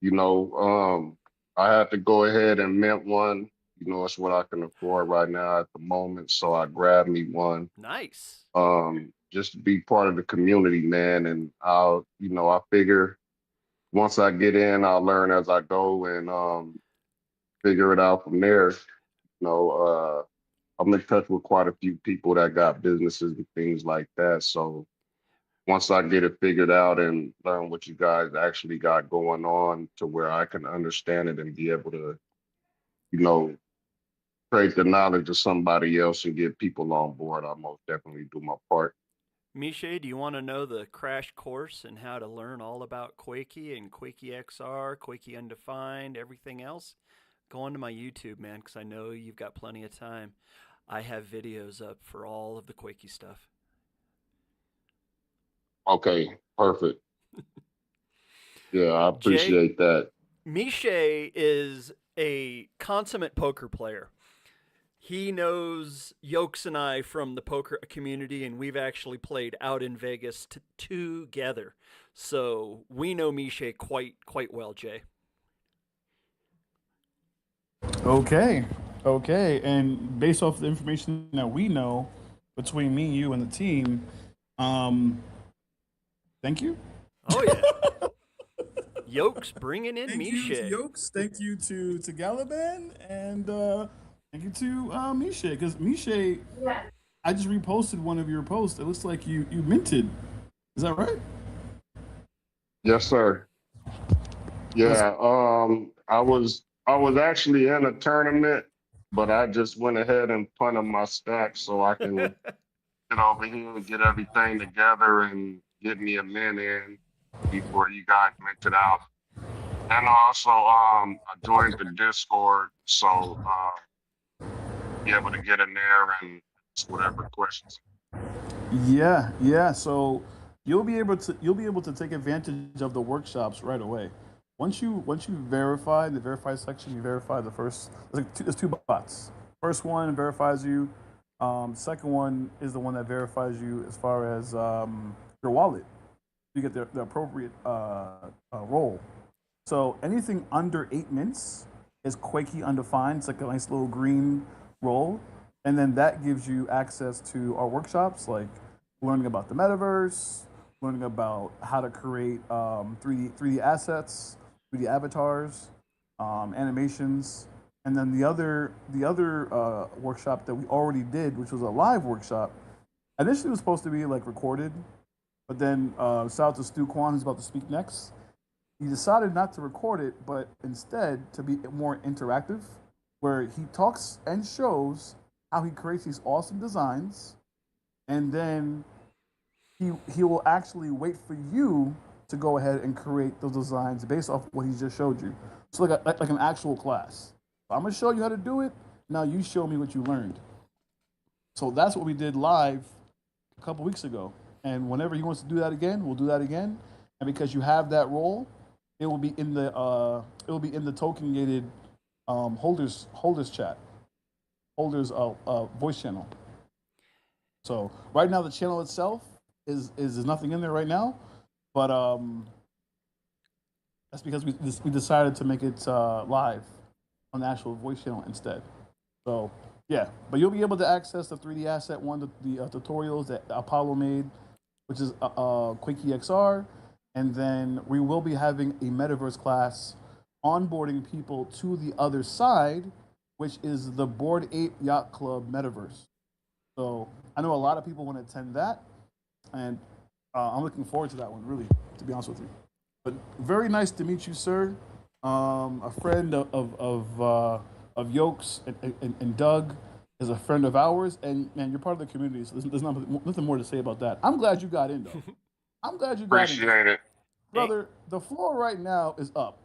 you know, I had to go ahead and mint one. It's what I can afford right now at the moment, so I grabbed me one. Nice. Just to be part of the community, man. And I figure once I get in, I'll learn as I go and figure it out from there. I'm in touch with quite a few people that got businesses and things like that, so once I get it figured out and learn what you guys actually got going on to where I can understand it and be able to, you know, create the knowledge of somebody else and get people on board, I'll most definitely do my part. Misha, do you want to know the crash course and how to learn all about Quakey and Quakey XR, Quakey Undefined, everything else? Go onto my YouTube, man, because I know you've got plenty of time. I have videos up for all of the Quakey stuff. Okay, perfect. Yeah, I Jay, appreciate that. Misha is a consummate poker player. He knows Yokes and I from the poker community, and we've actually played out in Vegas together. So we know Misha quite well, Jay. Okay. And based off the information that we know between me, you, and the team, thank you. Oh yeah. Yokes bringing in Thank Misha. you to Yokes. Thank you to Galaban, and thank you to Misha, because Misha, I just reposted one of your posts. It looks like you minted. Is that right? Yes, sir. Yeah, I was actually in a tournament, but I just went ahead and punted my stack so I can get over here and get everything together and get me a min in before you guys minted out. And also, I joined the Discord, so be able to get in there and ask whatever questions. Yeah. So you'll be able to take advantage of the workshops right away. Once you verify the verified section, you verify the first. There's two bots. First one verifies you. Second one is the one that verifies you as far as your wallet. You get the appropriate roll. So anything under 8 mints is Quakey Undefined. It's like a nice little green roll. And then that gives you access to our workshops, like learning about the metaverse, learning about how to create 3D assets, 3D avatars, animations. And then the other workshop that we already did, which was a live workshop, initially was supposed to be like recorded, but then shout out to Stu Kwan, who's about to speak next. He decided not to record it, but instead to be more interactive, where he talks and shows how he creates these awesome designs, and then he will actually wait for you to go ahead and create those designs based off what he just showed you. So like an actual class. I'm gonna show you how to do it. Now you show me what you learned. So that's what we did live a couple weeks ago. And whenever he wants to do that again, we'll do that again. And because you have that role, it will be in the token gated holders chat, holders voice channel. So right now the channel itself is there's nothing in there right now, but that's because we decided to make it live on the actual voice channel instead. So yeah, but you'll be able to access the 3D asset one, the tutorials that Apollo made, which is Quakey XR. And then we will be having a metaverse class onboarding people to the other side, which is the Bored Ape Yacht Club metaverse. So I know a lot of people want to attend that, and I'm looking forward to that one, really, to be honest with you. But very nice to meet you, sir. A friend of Yokes and Doug is a friend of ours, and man, you're part of the community, so there's nothing more to say about that. I'm glad you got in, though. I'm glad you got Appreciate it. Brother, the floor right now is up.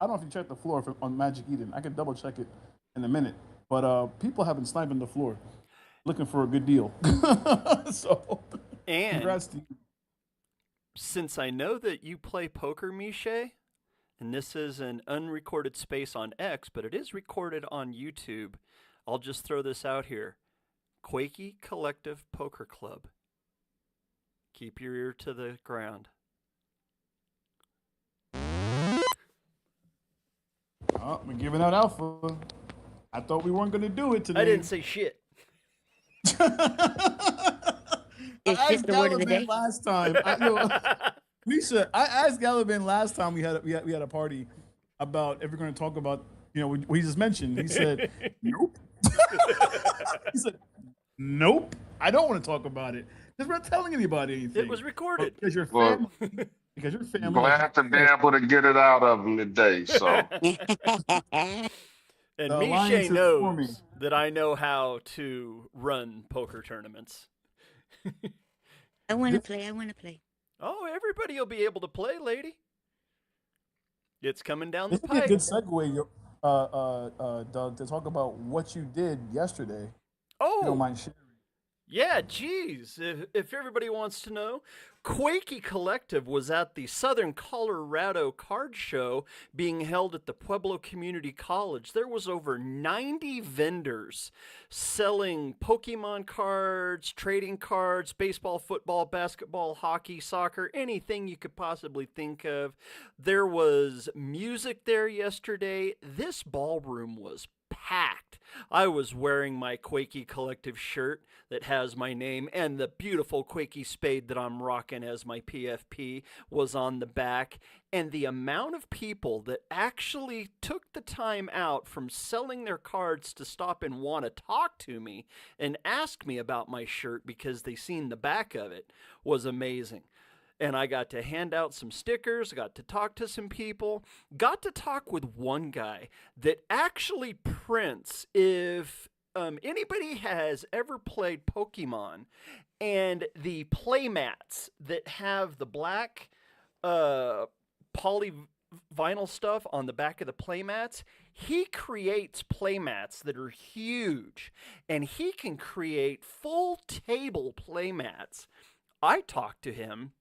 I don't know if you checked the floor on Magic Eden. I can double check it in a minute. But people have been sniping the floor, looking for a good deal. So, and congrats to you. Since I know that you play poker, Misha, and this is an unrecorded space on X, but it is recorded on YouTube, I'll just throw this out here. Quakey Collective Poker Club. Keep your ear to the ground. Oh, we're giving out alpha. I thought we weren't going to do it today. I didn't say shit. It's just the word of the day. Last time, Lisa, I asked Galaban last time we had a party about if we're going to talk about what he just mentioned. He said, "Nope." He said, "Nope, I don't want to talk about it." Because we're not telling anybody anything. It was recorded. Because you're Well, family. Because you're family. glad to be able to get it out of them today. So And The Miche alliance is forming. knows that I know how to run poker tournaments. I want to play. I want to play. Oh, everybody will be able to play, lady. It's coming down This the would be a pipe. good segue, Doug, to talk about what you did yesterday. If you don't Oh, mind sharing. yeah, geez. If everybody wants to know, Quakey Collective was at the Southern Colorado Card Show being held at the Pueblo Community College. There was over 90 vendors selling Pokemon cards, trading cards, baseball, football, basketball, hockey, soccer, anything you could possibly think of. There was music there yesterday. This ballroom was packed. I was wearing my Quakey Collective shirt that has my name, and the beautiful Quakey spade that I'm rocking as my PFP was on the back. And the amount of people that actually took the time out from selling their cards to stop and want to talk to me and ask me about my shirt because they seen the back of it was amazing. And I got to hand out some stickers, got to talk to some people, got to talk with one guy that actually prints. If anybody has ever played Pokemon and the playmats that have the black polyvinyl stuff on the back of the playmats, he creates playmats that are huge, and he can create full table playmats. I talked to him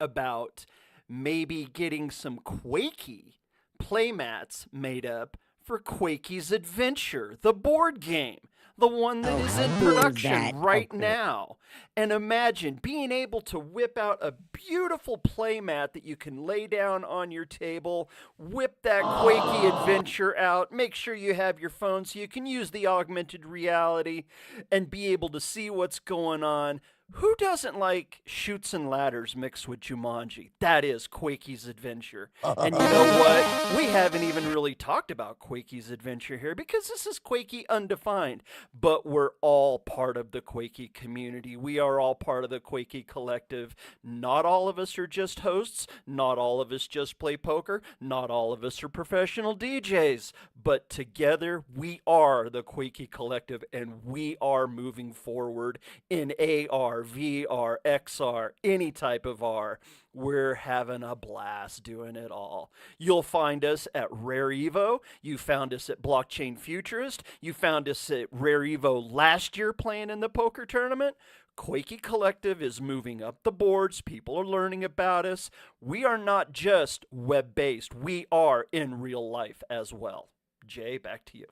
about maybe getting some Quakey playmats made up for Quakey's Adventure, the board game, the one that is in production right now. And imagine being able to whip out a beautiful playmat that you can lay down on your table, whip that Quakey Adventure out, make sure you have your phone so you can use the augmented reality and be able to see what's going on. Who doesn't like Chutes and Ladders mixed with Jumanji? That is Quakey's Adventure. And you know what? We haven't even really talked about Quakey's Adventure here because this is Quakey Undefined. But we're all part of the Quakey community. We are all part of the Quakey Collective. Not all of us are just hosts. Not all of us just play poker. Not all of us are professional DJs. But together, we are the Quakey Collective, and we are moving forward in AR, VR, XR, any type of R. We're having a blast doing it all. You'll find us at Rare Evo. You found us at Blockchain Futurist. You found us at Rare Evo last year playing in the poker tournament. Quakey Collective is moving up the boards. People are learning about us. We are not just web-based. We are in real life as well. Jay, back to you.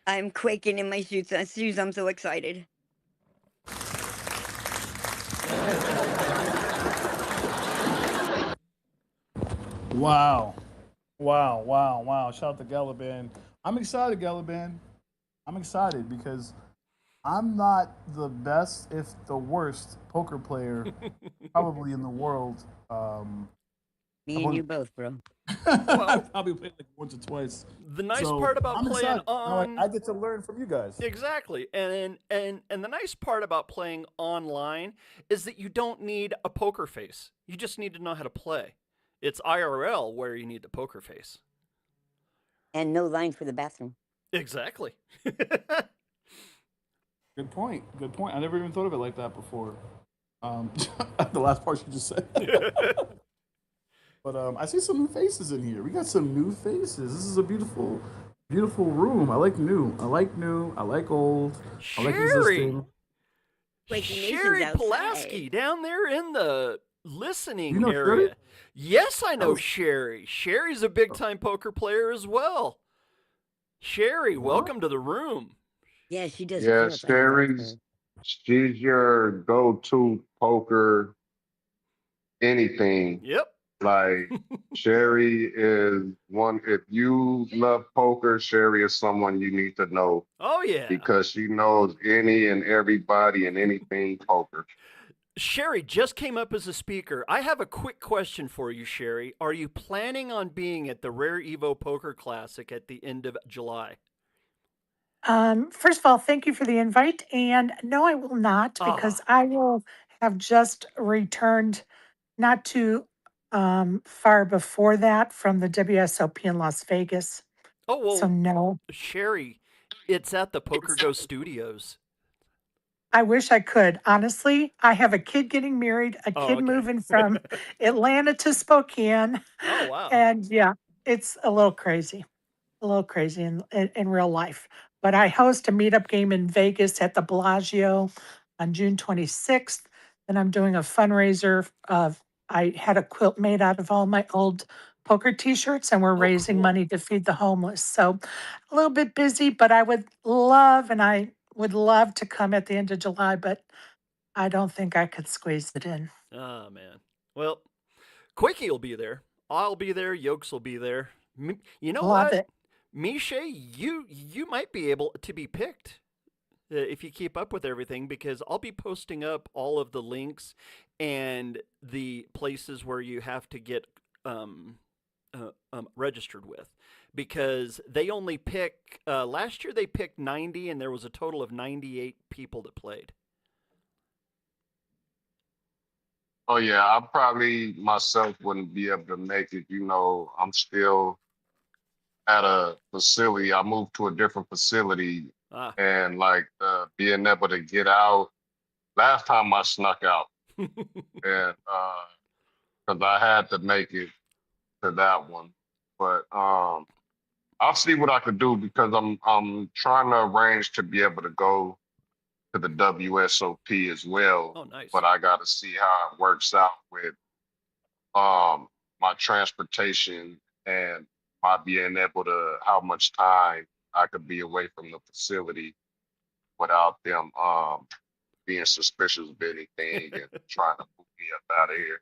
I'm quaking in my shoes. I'm so excited. Wow. Wow. Shout out to Galaban. I'm excited, Galaban. I'm excited because I'm not the best, if the worst, poker player probably in the world. Me and you both, bro. I probably played like once or twice. The nice part about I'm playing excited. on I get to learn from you guys. Exactly. And the nice part about playing online is that you don't need a poker face. You just need to know how to play. It's IRL where you need the poker face. And no line for the bathroom. Exactly. Good point. I never even thought of it like that before. The last part you just said. But I see some new faces in here. We got some new faces. This is a beautiful room. I like new. I like old. I like existing. Sherry Pulaski down there in the listening You know area. Sherry? Yes, I know Sherry. Sherry's a big time poker player as well. Sherry, welcome to the room. Yeah, she does. yeah, she's your go-to poker anything. Yep. Like Sherry is one. If you love poker, Sherry is someone you need to know. Oh yeah. Because she knows any and everybody and anything poker. Sherry just came up as a speaker. I have a quick question for you, Sherry. Are you planning on being at the Rare Evo Poker Classic at the end of July? First of all, thank you for the invite. And no, I will not, because Ah. I will have just returned not too far before that from the WSOP in Las Vegas. Oh, So well, no, Sherry, it's at the Poker Go Studios. I wish I could. Honestly, I have a kid getting married, a Oh, kid okay. moving from Atlanta to Spokane. Oh, wow. And yeah, it's a little crazy in real life. But I host a meetup game in Vegas at the Bellagio on June 26th. And I'm doing a fundraiser of, I had a quilt made out of all my old poker t-shirts, and we're Oh, raising cool. money to feed the homeless. So a little bit busy, but I would love to come at the end of July, but I don't think I could squeeze it in. Oh, man. Well, Quakey will be there. I'll be there. Yokes will be there. You know Love what? it. Misha, you might be able to be picked if you keep up with everything, because I'll be posting up all of the links and the places where you have to get registered with, because they only pick last year they picked 90 and there was a total of 98 people that played. Oh yeah, I probably myself wouldn't be able to make it. I'm still at a facility. I moved to a different facility, Ah. and like being able to get out. Last time I snuck out, and because I had to make it to that one, but I'll see what I could do, because I'm trying to arrange to be able to go to the WSOP as well, Oh, nice. but I got to see how it works out with um my transportation and my being able to how much time I could be away from the facility without them being suspicious of anything and trying to move me up out of here.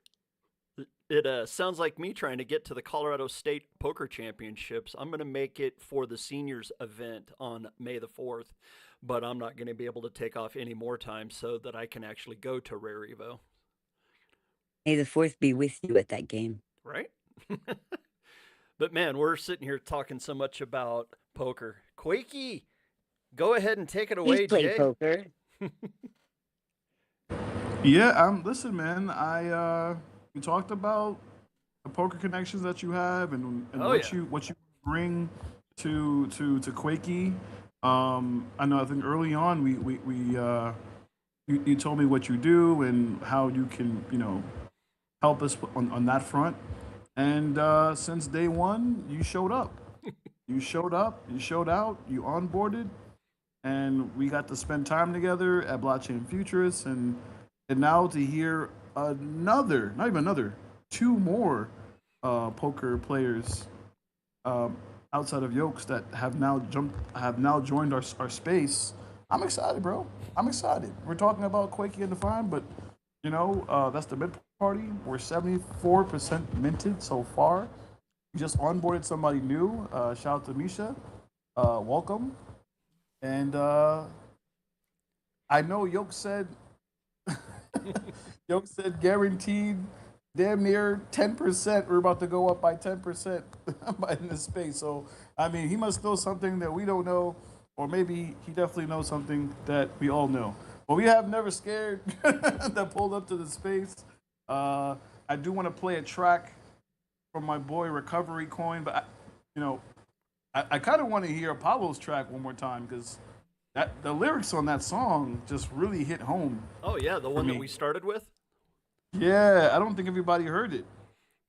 It sounds like me trying to get to the Colorado State Poker Championships. I'm going to make it for the seniors event on May the 4th, but I'm not going to be able to take off any more time so that I can actually go to Rare Evo. May the fourth be with you at that game. Right? But man, we're sitting here talking so much about poker. Quakey, go ahead and take it He's away, played Jay. poker. Yeah, listen, man. We talked about the poker connections that you have, and Oh, what yeah. you bring to Quakey. I know. I think early on you told me what you do and how you can help us on that front. And since day one, you showed up. You showed up. You showed out. You onboarded, and we got to spend time together at Blockchain Futurists, and now to hear another, not even another, two more poker players outside of Yokes that have now joined our space. I'm excited, bro. I'm excited. We're talking about Quakey and Define, but that's the mid party. We're 74% minted so far. We just onboarded somebody new. Shout out to Misha. Welcome. And I know Yoke said guaranteed damn near 10%. We're about to go up by 10% in this space. So, I mean, he must know something that we don't know, or maybe he definitely knows something that we all know. But we have Never Scared that pulled up to the space. I do want to play a track from my boy Recovery Coin, but I kind of want to hear Apollo's track one more time, because the lyrics on that song just really hit home. Oh, yeah, the one that me. we started with? Yeah, I don't think everybody heard it.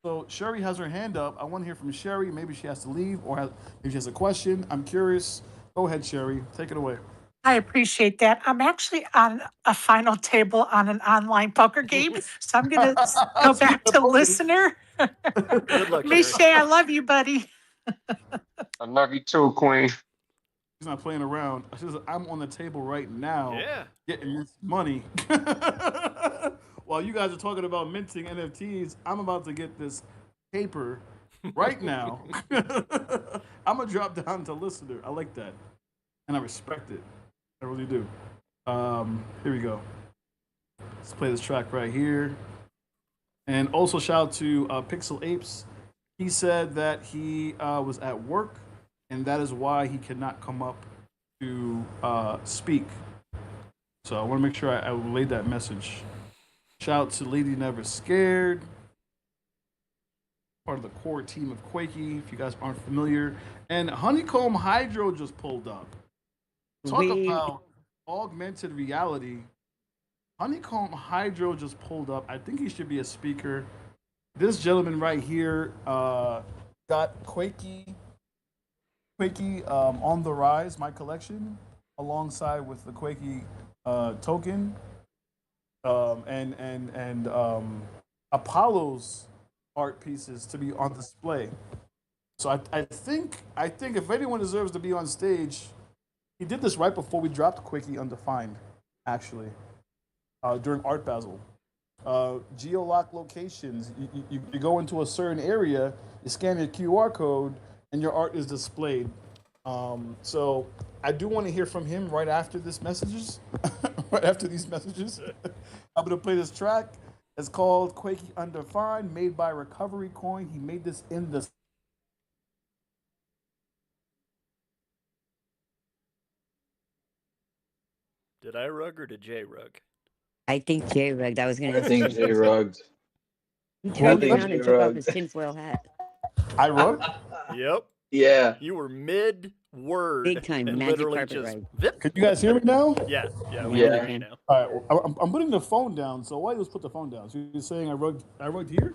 So Sherry has her hand up. I want to hear from Sherry. Maybe she has to leave, or if she has a question. I'm curious. Go ahead, Sherry. Take it away. I appreciate that. I'm actually on a final table on an online poker game, so I'm going to go Speaking back of to poker, lister. Good luck, Sherry. Miche, I love you, buddy. I love you too, Queen. he's not playing around. I'm on the table right now Yeah. getting this money. While you guys are talking about minting NFTs, I'm about to get this paper right now. I'm going to drop down to listener. I like that. And I respect it. I really do. Here we go. Let's play this track right here. And also shout out to Pixel Apes. He said that he was at work, and that is why he cannot come up to speak. So I want to make sure I relayed that message. Shout out to Lady Never Scared, part of the core team of Quakey, if you guys aren't familiar. And Honeycomb Hydro just pulled up. Talk about augmented reality. Honeycomb Hydro just pulled up. I think he should be a speaker. This gentleman right here got Quakey on the Rise, my collection, alongside with the Quakey token and Apollo's art pieces to be on display. So I think if anyone deserves to be on stage, he did this right before we dropped Quakey Undefined, actually, during Art Basel. Geolock locations. You go into a certain area, you scan your QR code, and your art is displayed. So I do want to hear from him right after this messages. Right after these messages, I'm gonna play this track. It's called Quakey Undefined, made by Recovery Coin. He made this in the Did I rug or did Jay rug? I think Jay rugged. I was going to I ask think Jay rugged. He I turned think around Jay and took off his rugged. tinfoil hat. I wrote. Yep. Yeah. You were mid word. Big time and magic literally carpet just ride. Vip. Can you guys hear me now? Yeah. We Yeah. can hear you now. All right, I'm putting the phone down. So why just put the phone down? So you're saying I rugged here?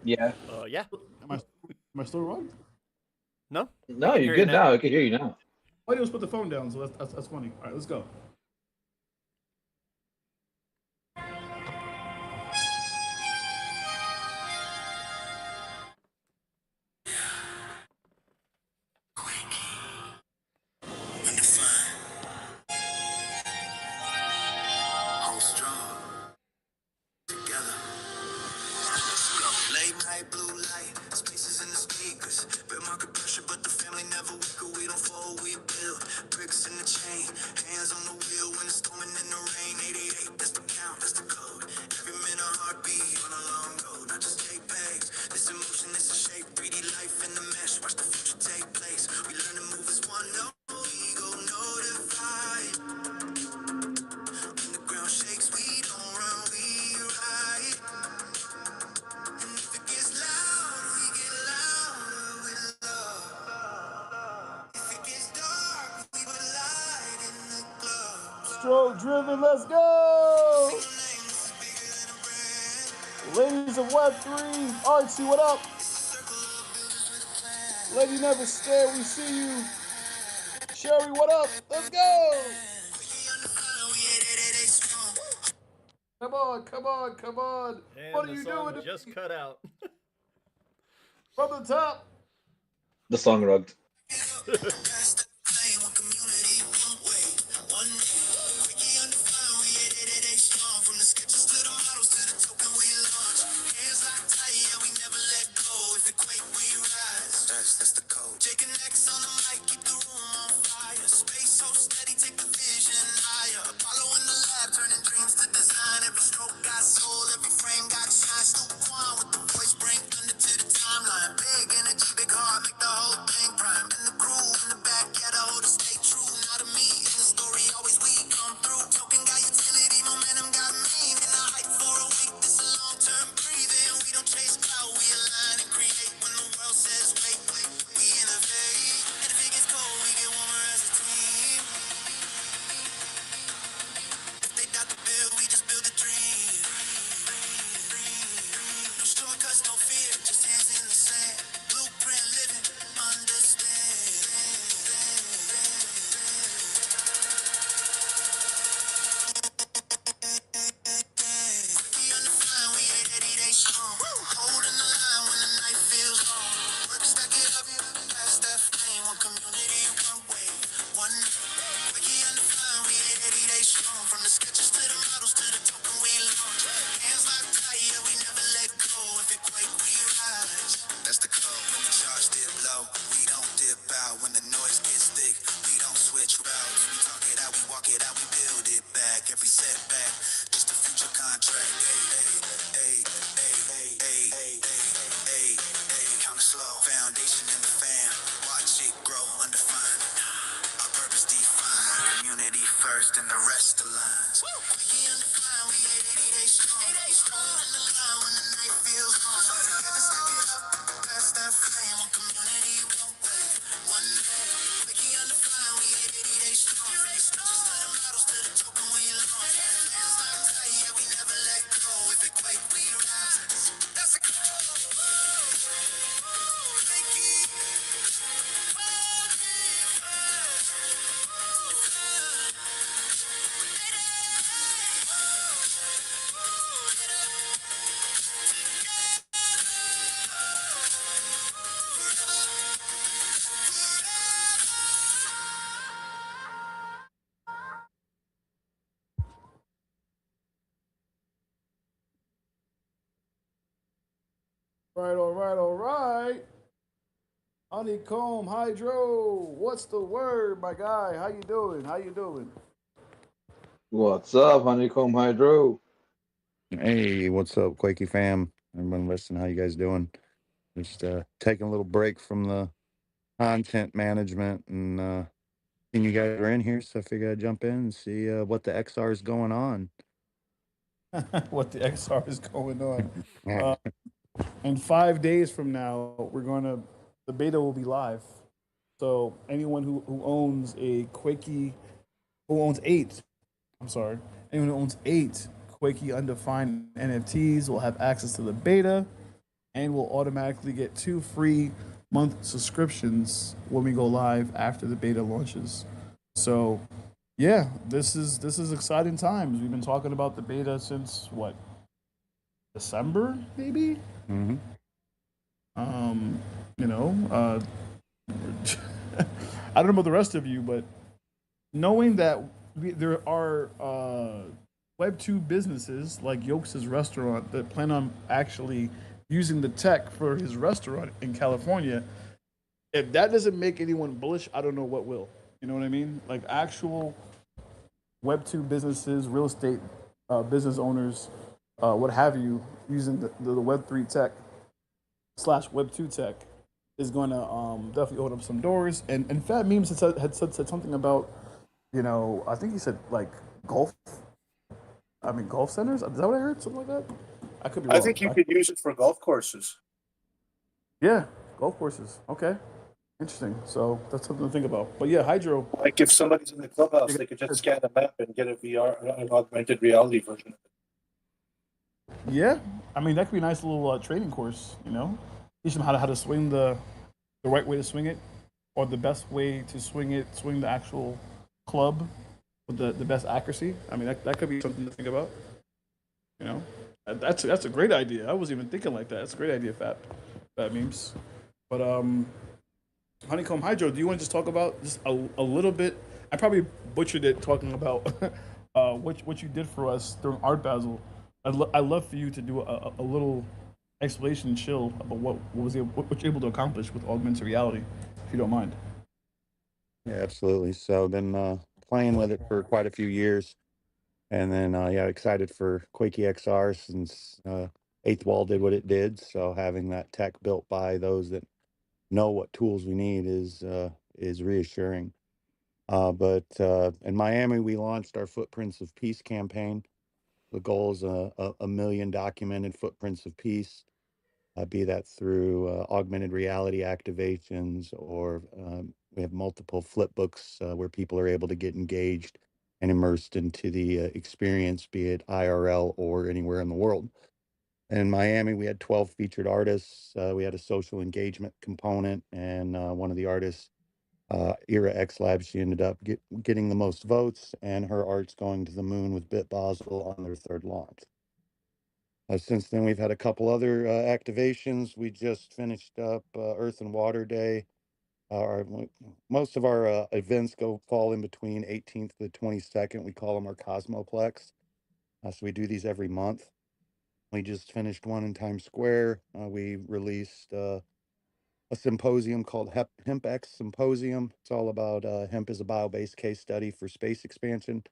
Yeah. Yeah. Am I still rugged? No. No, you're Hear good you now. I can hear you now. Why just put the phone down? So that's funny. All right, let's go. Hold strong. Together. Late night blue light, spaces in the speakers. Bit market pressure, but the family never weaker. We don't fold, we build. Bricks in the chain, hands on the wheel when it's storming in the rain. 88, that's the count, that's the code. Every minute heartbeat on a long road, not just JPEGs. This emotion, this is shape, 3D life in the mesh. Watch the future take place. We learn to move as one, no ego, no divide. When the ground shakes, we don't run, we ride. And if it gets loud, we get louder with love. If it gets dark, we put light in the club. Stroke driven, let's go! Ladies of Web3, Artsy, what up? Lady Never Scared, we see you. Sherry, what up? Let's go! Come on. And What are the you song doing? just cut out. From the top. The song rugged. That's the code. Jake and X on the mic, keep the room on fire. Space so steady, take the vision higher. Apollo in the lab, turning dreams to design. Every stroke got soul, every frame got shine. Snoop Quan with the voice, bring thunder to the timeline. Big energy, big heart, make the whole thing prime. And the crew in the back, yeah. and the rest of lines. Quickie and the fine, we 80 days strong. 8 days strong. In the line when the night feels long. So together, stick it up, pass that flame. One community, one way, one day. Quickie and the fine, we 80 days strong. From the stretches to the models to the token when you're long. Hands locked tight, yeah, we never let go. If it quake, we rise. That's a All right. Honeycomb Hydro, what's the word, my guy? How you doing? How you doing? What's up, Honeycomb Hydro? Hey, what's up, Quakey fam? Everyone listening, how you guys doing? Just taking a little break from the content management and seeing you guys are in here, so I figured I'd jump in and see what the XR is going on. What the XR is going on? Uh, in 5 days from now, the beta will be live. So anyone who owns a Quakey, who owns eight, I'm sorry, anyone who owns eight Quakey undefined NFTs will have access to the beta and will automatically get 2 free month subscriptions when we go live after the beta launches. So, yeah, this is exciting times. We've been talking about the beta since what, December maybe. Mm-hmm. You know, I don't know about the rest of you, but knowing that there are Web2 businesses like Yokes' restaurant that plan on actually using the tech for his restaurant in California, if that doesn't make anyone bullish, I don't know what will. You know what I mean? Like actual Web2 businesses, real estate business owners, what have you, using the Web3 tech slash Web2 tech is going to definitely open up some doors. And Fat Memes had said something about, I think he said like golf. I mean, golf centers. Is that what I heard? Something like that. I could be I wrong. think you could use it for golf courses. Yeah, golf courses. Okay, interesting. So that's something to think about. But yeah, Hydro. Like if somebody's in the clubhouse, they could just scan the map and get a VR, an augmented reality version. Yeah, I mean that could be a nice little training course. Teach them how to swing the right way to swing it, or the best way to swing it, swing the actual club with the best accuracy. I mean that could be something to think about. You know, that's a great idea. I wasn't even thinking like that. That's a great idea, Fat Memes. But Honeycomb Hydro, do you want to just talk about just a little bit? I probably butchered it talking about what you did for us during Art Basel. I'd love for you to do a little explanation, chill about what you're able to accomplish with augmented reality, if you don't mind. Yeah, absolutely. So I've been playing with it for quite a few years, and then yeah, excited for Quakey XR since Eighth Wall did what it did. So having that tech built by those that know what tools we need is reassuring. But in Miami, we launched our Footprints of Peace campaign. The goal is a million documented footprints of peace, be that through augmented reality activations, or we have multiple flip books where people are able to get engaged and immersed into the experience, be it IRL or anywhere in the world. In Miami, we had 12 featured artists. We had a social engagement component, and one of the artists, Ira X Lab, she ended up getting the most votes, and her art's going to the moon with Bit Basel on their third launch. Since then, we've had a couple other activations. We just finished up Earth and Water Day. Most of our events fall in between 18th to the 22nd. We call them our Cosmoplex. So we do these every month. We just finished one in Times Square. We released a symposium called Hemp X Symposium. It's all about hemp as a bio-based case study for space expansion,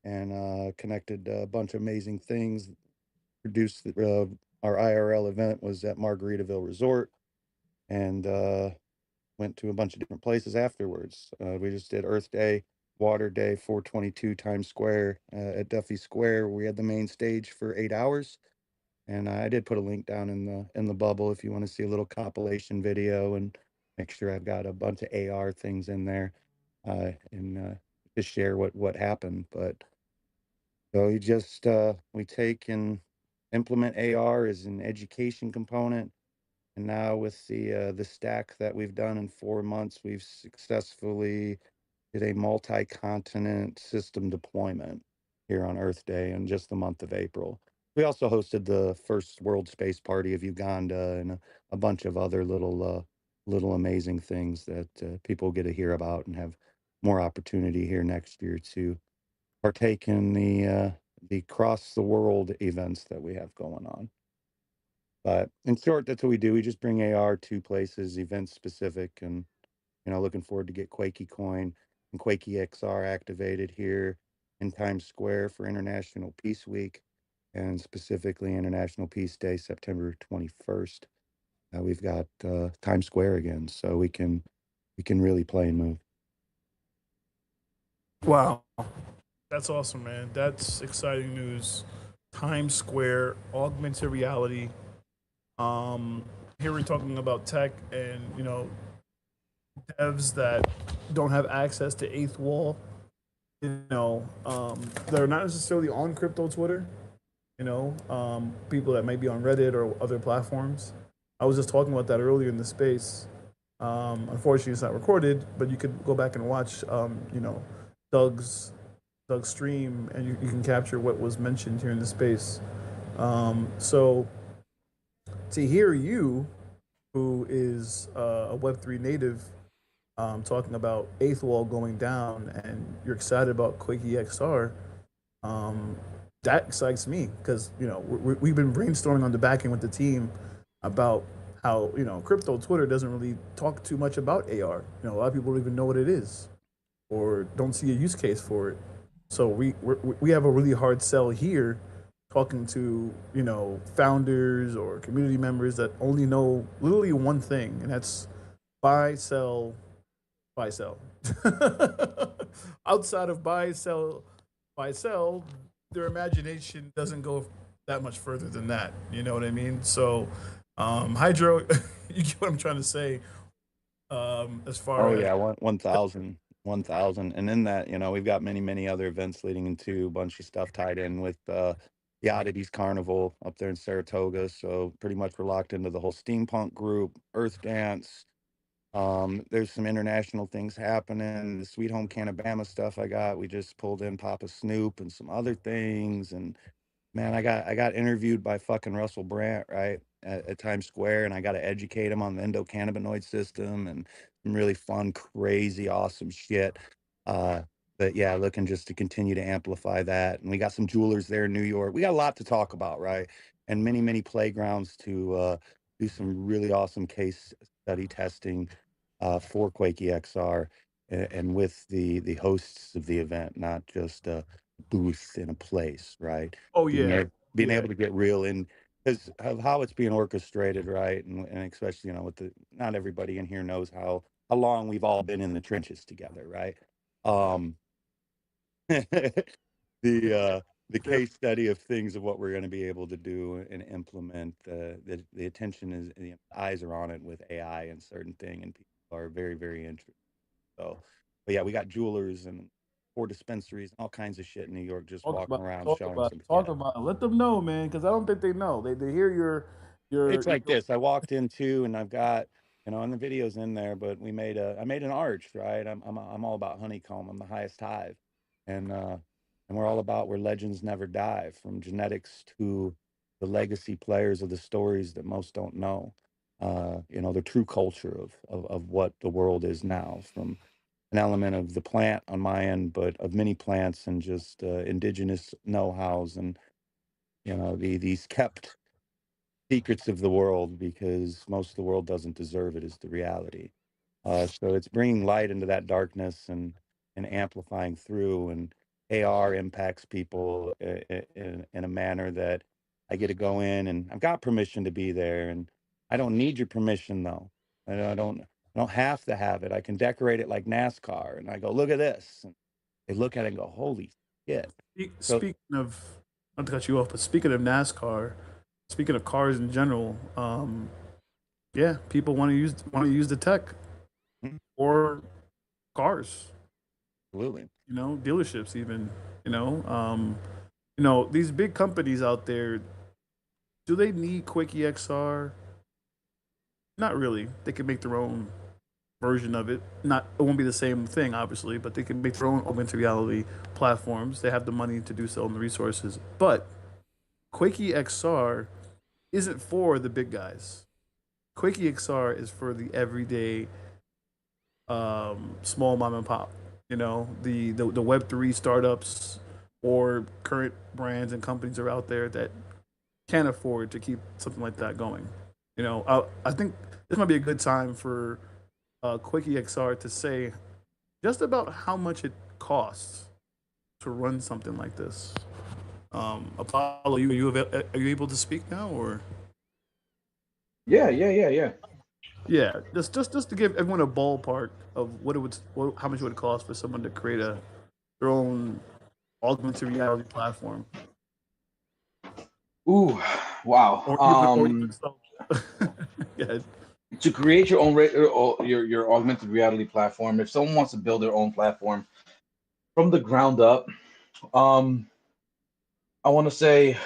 and connected a bunch of amazing things. Produced our IRL event was at Margaritaville Resort, and went to a bunch of different places afterwards. We just did Earth Day Water Day 422 Times Square at Duffy Square. We had the main stage for 8 hours. And I did put a link down in the bubble if you want to see a little compilation video and make sure I've got a bunch of AR things in there and to share what happened. But so we take and implement AR as an education component. And now with the stack that we've done in 4 months, we've successfully did a multi-continent system deployment here on Earth Day in just the month of April. We also hosted the first World Space Party of Uganda and a bunch of other little amazing things that people get to hear about and have more opportunity here next year to partake in the cross the world events that we have going on. But in short, that's what we do. We just bring AR to places, event specific, and looking forward to get Quakey Coin and Quakey XR activated here in Times Square for International Peace Week and specifically International Peace Day, September 21st. We've got Times Square again, so we can really play and move. Wow. That's awesome, man. That's exciting news. Times Square, augmented reality. Here we're talking about tech and devs that don't have access to eighth wall. They're not necessarily on crypto Twitter. People that may be on Reddit or other platforms. I was just talking about that earlier in the space. Unfortunately, it's not recorded, but you could go back and watch. Doug's stream, and you can capture what was mentioned here in the space. So to hear you, who is a Web3 native, talking about eighth wall going down, and you're excited about Quakey XR, that excites me because we've been brainstorming on the back end with the team about how crypto Twitter doesn't really talk too much about AR. A lot of people don't even know what it is or don't see a use case for it. So we have a really hard sell here, talking to founders or community members that only know literally one thing, and that's buy, sell, buy, sell. Outside of buy, sell, their imagination doesn't go that much further than that. You know what I mean? So, Hydro, you get what I'm trying to say. As far Oh as yeah, 1,000, 1,000, and in that, we've got many other events leading into a bunch of stuff tied in with the Oddities Carnival up there in Saratoga. So pretty much we're locked into the whole steampunk group, Earth Dance. There's some international things happening. The Sweet Home Canabama stuff we just pulled in Papa Snoop and some other things, and man, I got interviewed by fucking Russell Brand, right, at Times Square, and I got to educate him on the endocannabinoid system and some really fun, crazy, awesome shit. Uh, but yeah, looking just to continue to amplify that. And we got some jewelers there in New York. We got a lot to talk about, right? And many playgrounds to do some really awesome case study testing for Quakey XR and with the hosts of the event, not just booth in a place, right? oh Being, yeah, being yeah, able to get real in because of how it's being orchestrated, right? And especially, with not everybody in here knows how long we've all been in the trenches together, right? Um, the yeah. case study of things of what we're going to be able to do and implement. The attention is the eyes are on it with AI and certain thing, and people are very interested. So, but yeah, we got jewelers and 4 dispensaries, all kinds of shit in New York, just walking around showing some. Talk Yeah, about it. Let them know, man, because I don't think they know. They hear it's your like this. I walked into and I've got, and the video's in there, but I made an arch, right? I'm all about honeycomb. I'm the highest hive. And we're all about where legends never die, from genetics to the legacy players of the stories that most don't know. The true culture of what the world is now, from an element of the plant on my end, but of many plants and just indigenous know-hows and these kept secrets of the world, because most of the world doesn't deserve it, is the reality. So it's bringing light into that darkness and amplifying through. And AR impacts people in a manner that I get to go in, and I've got permission to be there, and I don't need your permission though. I don't have to have it. I can decorate it like NASCAR, and I go, look at this. they look at it and go, "Holy shit!" So Speaking of, not to cut you off, but speaking of NASCAR, speaking of cars in general, yeah, people want to use the tech Mhm. or cars. Absolutely. Dealerships even. You know, these big companies out there. Do they need Quickie XR? Not really. They can make their own version of it. Not it won't be the same thing, obviously, but they can make their own augmented reality platforms. They have the money to do so and the resources. But Quakey XR isn't for the big guys. Quakey XR is for the everyday small mom and pop. The Web3 startups or current brands and companies are out there that can't afford to keep something like that going. I think this might be a good time for Quickie XR to say just about how much it costs to run something like this. Apollo, are you able to speak now, or Yeah. yeah, just to give everyone a ballpark of how much it would cost for someone to create their own augmented reality platform, Ooh, wow. or even so. Yeah, To create your own your augmented reality platform, if someone wants to build their own platform from the ground up, um, I want to say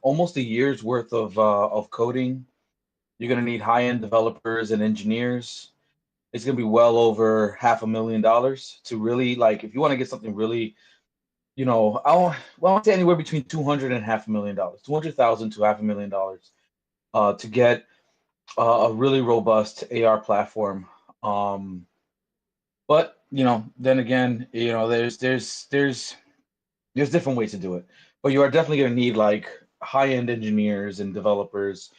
almost a year's worth of coding. You're gonna need high-end developers and engineers. It's gonna be well over $500,000 to really like if you want to get something really, I want to say anywhere between 200 and $500,000, 200,000 to $500,000, to get a really robust AR platform. Um, but then again, there's different ways to do it. But you are definitely going to need like high-end engineers and developers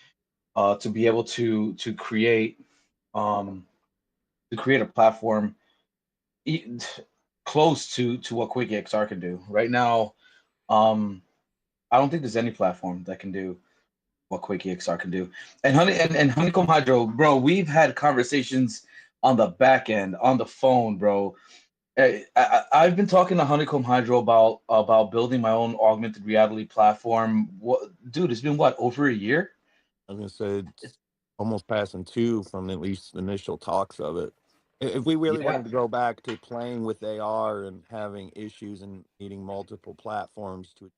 to be able um, to create a platform e- close to what Quake XR can do. Right now, um, I don't think there's any platform that can do what Quake XR can do. And Honeycomb Hydro, bro, we've had conversations on the back end, on the phone, bro. I've been talking to Honeycomb Hydro about building my own augmented reality platform. Dude, it's been what, over a year? I was gonna say it's almost passing two from at least the initial talks of it. If we really Yeah, wanted to go back to playing with AR and having issues and needing multiple platforms to achieve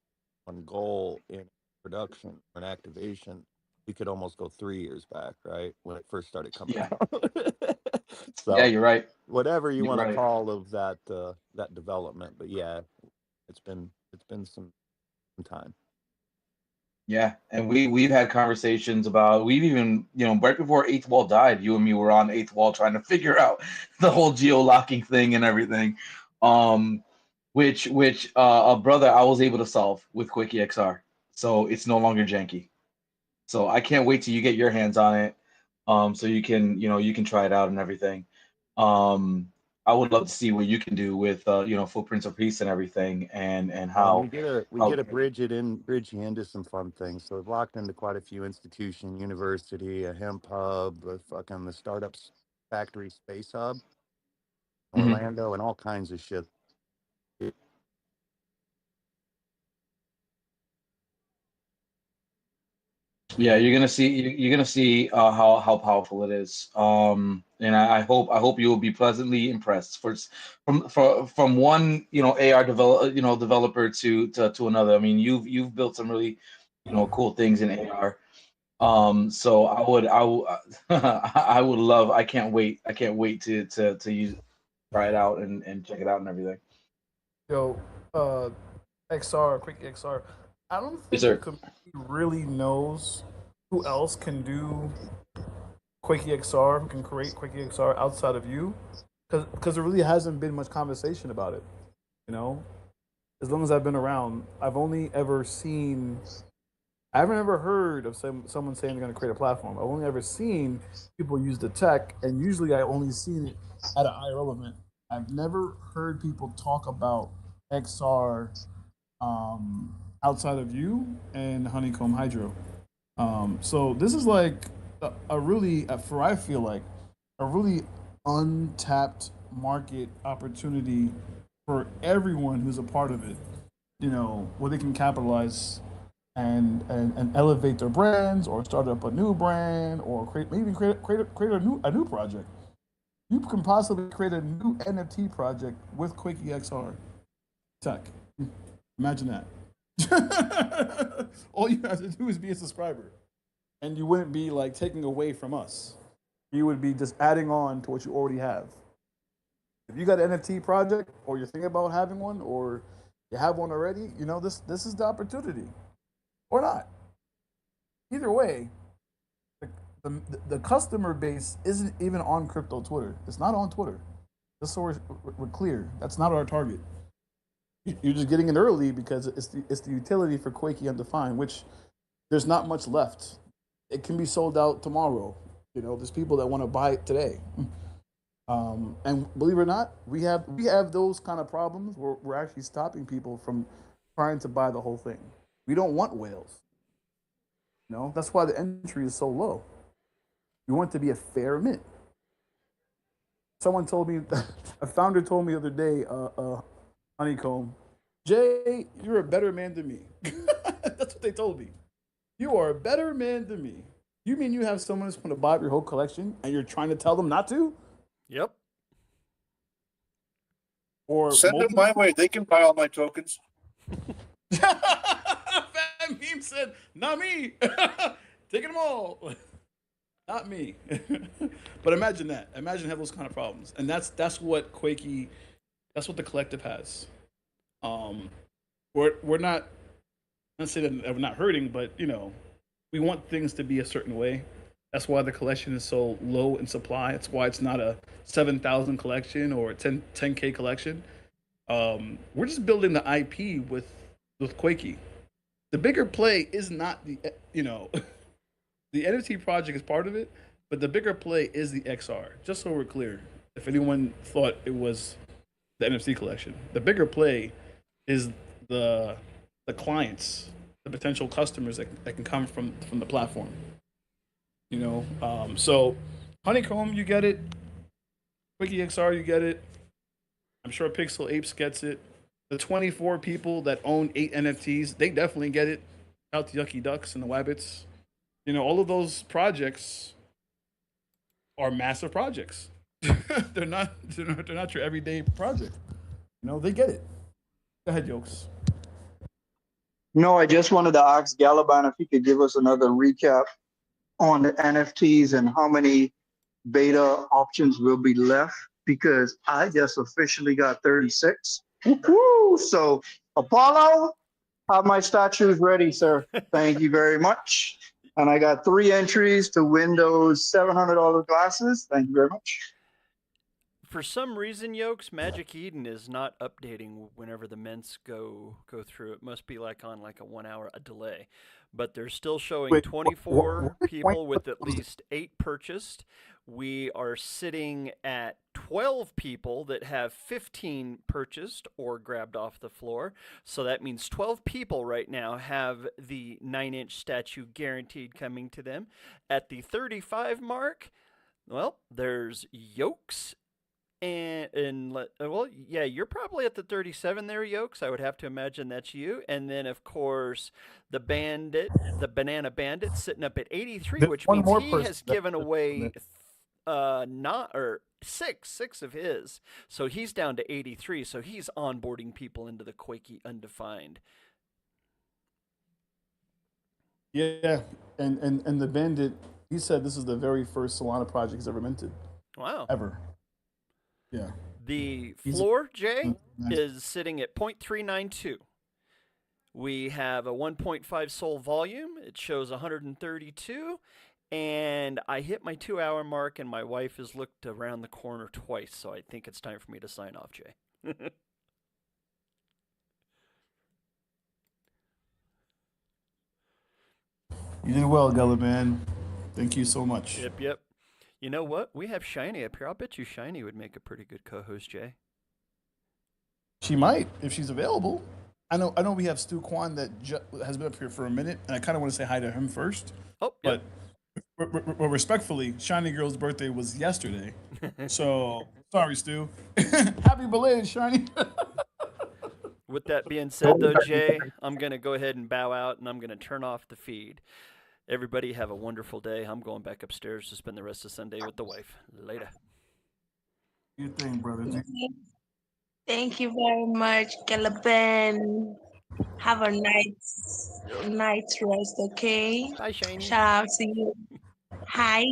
one goal in production or an activation, we could almost go 3 years back, right? When it first started coming yeah, out. yeah. So You're right. whatever you You're want to right. call of that development, but yeah, it's been some time. Yeah, and we've had conversations about we've even right before Eighth Wall died, you and me were on Eighth Wall trying to figure out the whole geo-locking thing and everything, um, which a brother I was able to solve with Quickie XR, so it's no longer janky. So I can't wait till you get your hands on it, so you can try it out and everything. Um, I would love to see what you can do with footprints of peace and everything, and We how get how to bridge you into some fun things. So we've locked into quite a few institution, university, a hemp hub, the startups factory space hub, Mhm. Orlando, and all kinds of shit. Yeah, you're gonna see how powerful it is. And I hope you will be pleasantly impressed from one AR developer to another. I mean, you've built some really cool things in AR. So I would love. I can't wait to use try it out and check it out and everything. yo, XR, Quick XR. I don't Yes, think the sir. community really knows who else can do Quakey XR, who can create Quakey XR outside of you, because there really hasn't been much conversation about it. You know, as long as I've been around, I haven't ever heard of someone saying they're going to create a platform. I've only ever seen people use the tech, and usually I only seen it at an IRL event. I've never heard people talk about XR outside of you and Honeycomb Hydro. So this is like a really, for I feel like a really untapped market opportunity for everyone who's a part of it, where they can capitalize and elevate their brands or start up a new brand or create a new project. You can possibly create a new NFT project with Quakey XR tech. Imagine that. All you have to do is be a subscriber, and you wouldn't be like taking away from us. You would be just adding on to what you already have. If you got an NFT project, or you're thinking about having one, or you have one already, this is the opportunity, or not. Either way, the, the customer base isn't even on crypto Twitter. It's not on Twitter. Just so we're clear, that's not our target. You're just getting in early because it's the utility for Quakey Undefined, which there's not much left. It can be sold out tomorrow. There's people that want to buy it today. And believe it or not, we have those kind of problems where we're actually stopping people from trying to buy the whole thing. We don't want whales. That's why the entry is so low. We want it to be a fair mint. Someone told me, a founder told me the other day, Honeycomb, Jay, you're a better man than me. That's what they told me. You are a better man than me. You mean you have someone that's going to buy up your whole collection and you're trying to tell them not to? Yep. Or send them my way. They can buy all my tokens. Fat Meme said, not me. Taking them all. Not me. But imagine that. Imagine have those kind of problems. And that's what Quakey, that's what the collective has. We're not saying that we're not hurting, but we want things to be a certain way. That's why the collection is so low in supply. It's why it's not a 7,000 collection or a 10K collection. We're just building the IP with Quakey. The bigger play is not the the NFT project is part of it, but the bigger play is the XR. Just so we're clear, if anyone thought it was the NFT collection, the bigger play is the clients, the potential customers that can come from the platform. So Honeycomb, you get it. Quakey XR, you get it. I'm sure Pixel Apes gets it. The 24 people that own 8 NFTs, they definitely get it. Out to Yucky Ducks and the Wabbits. All of those projects are massive projects. they're not your everyday project. They get it. Go ahead, Yokes. No, I just wanted to ask Galaban if he could give us another recap on the NFTs and how many beta options will be left, because I just officially got 36. Woo-hoo! So Apollo, have my statues ready, sir. Thank you very much. And I got 3 entries to win those $700 glasses. Thank you very much. For some reason, Yokes, Magic Eden is not updating whenever the mints go through. It must be on a 1 hour delay. But they're still showing 24 people with at least 8 purchased. We are sitting at 12 people that have 15 purchased or grabbed off the floor. So that means 12 people right now have the 9-inch statue guaranteed coming to them. At the 35 mark, well, there's Yokes. You're probably at the 37 there, Yokes. I would have to imagine that's you. And then, of course, the Banana Bandit, sitting up at 83, which means he has given away six of his. So he's down to 83. So he's onboarding people into the Quakey Undefined. Yeah, and the Bandit, he said this is the very first Solana project he's ever minted. Wow. Ever. Yeah. The floor, Jay, is sitting at 0.392. We have a 1.5 soul volume. It shows 132. And I hit my 2-hour mark, and my wife has looked around the corner twice, so I think it's time for me to sign off, Jay. You did well, Gulliman. Thank you so much. Yep. You know what? We have Shiny up here. I'll bet you Shiny would make a pretty good co-host, Jay. She might, if she's available. I know we have Stu Kwan that has been up here for a minute, and I kind of want to say hi to him first. Oh, yep. But respectfully, Shiny Girl's birthday was yesterday. So, sorry, Stu. Happy belated, Shiny. With that being said, though, Jay, I'm going to go ahead and bow out and I'm going to turn off the feed. Everybody have a wonderful day. I'm going back upstairs to spend the rest of Sunday with the wife. Later. You think, brother? Thank you very much, Calaban. Have a night's rest, okay? Bye, Shiny. Shout out to you. Hi.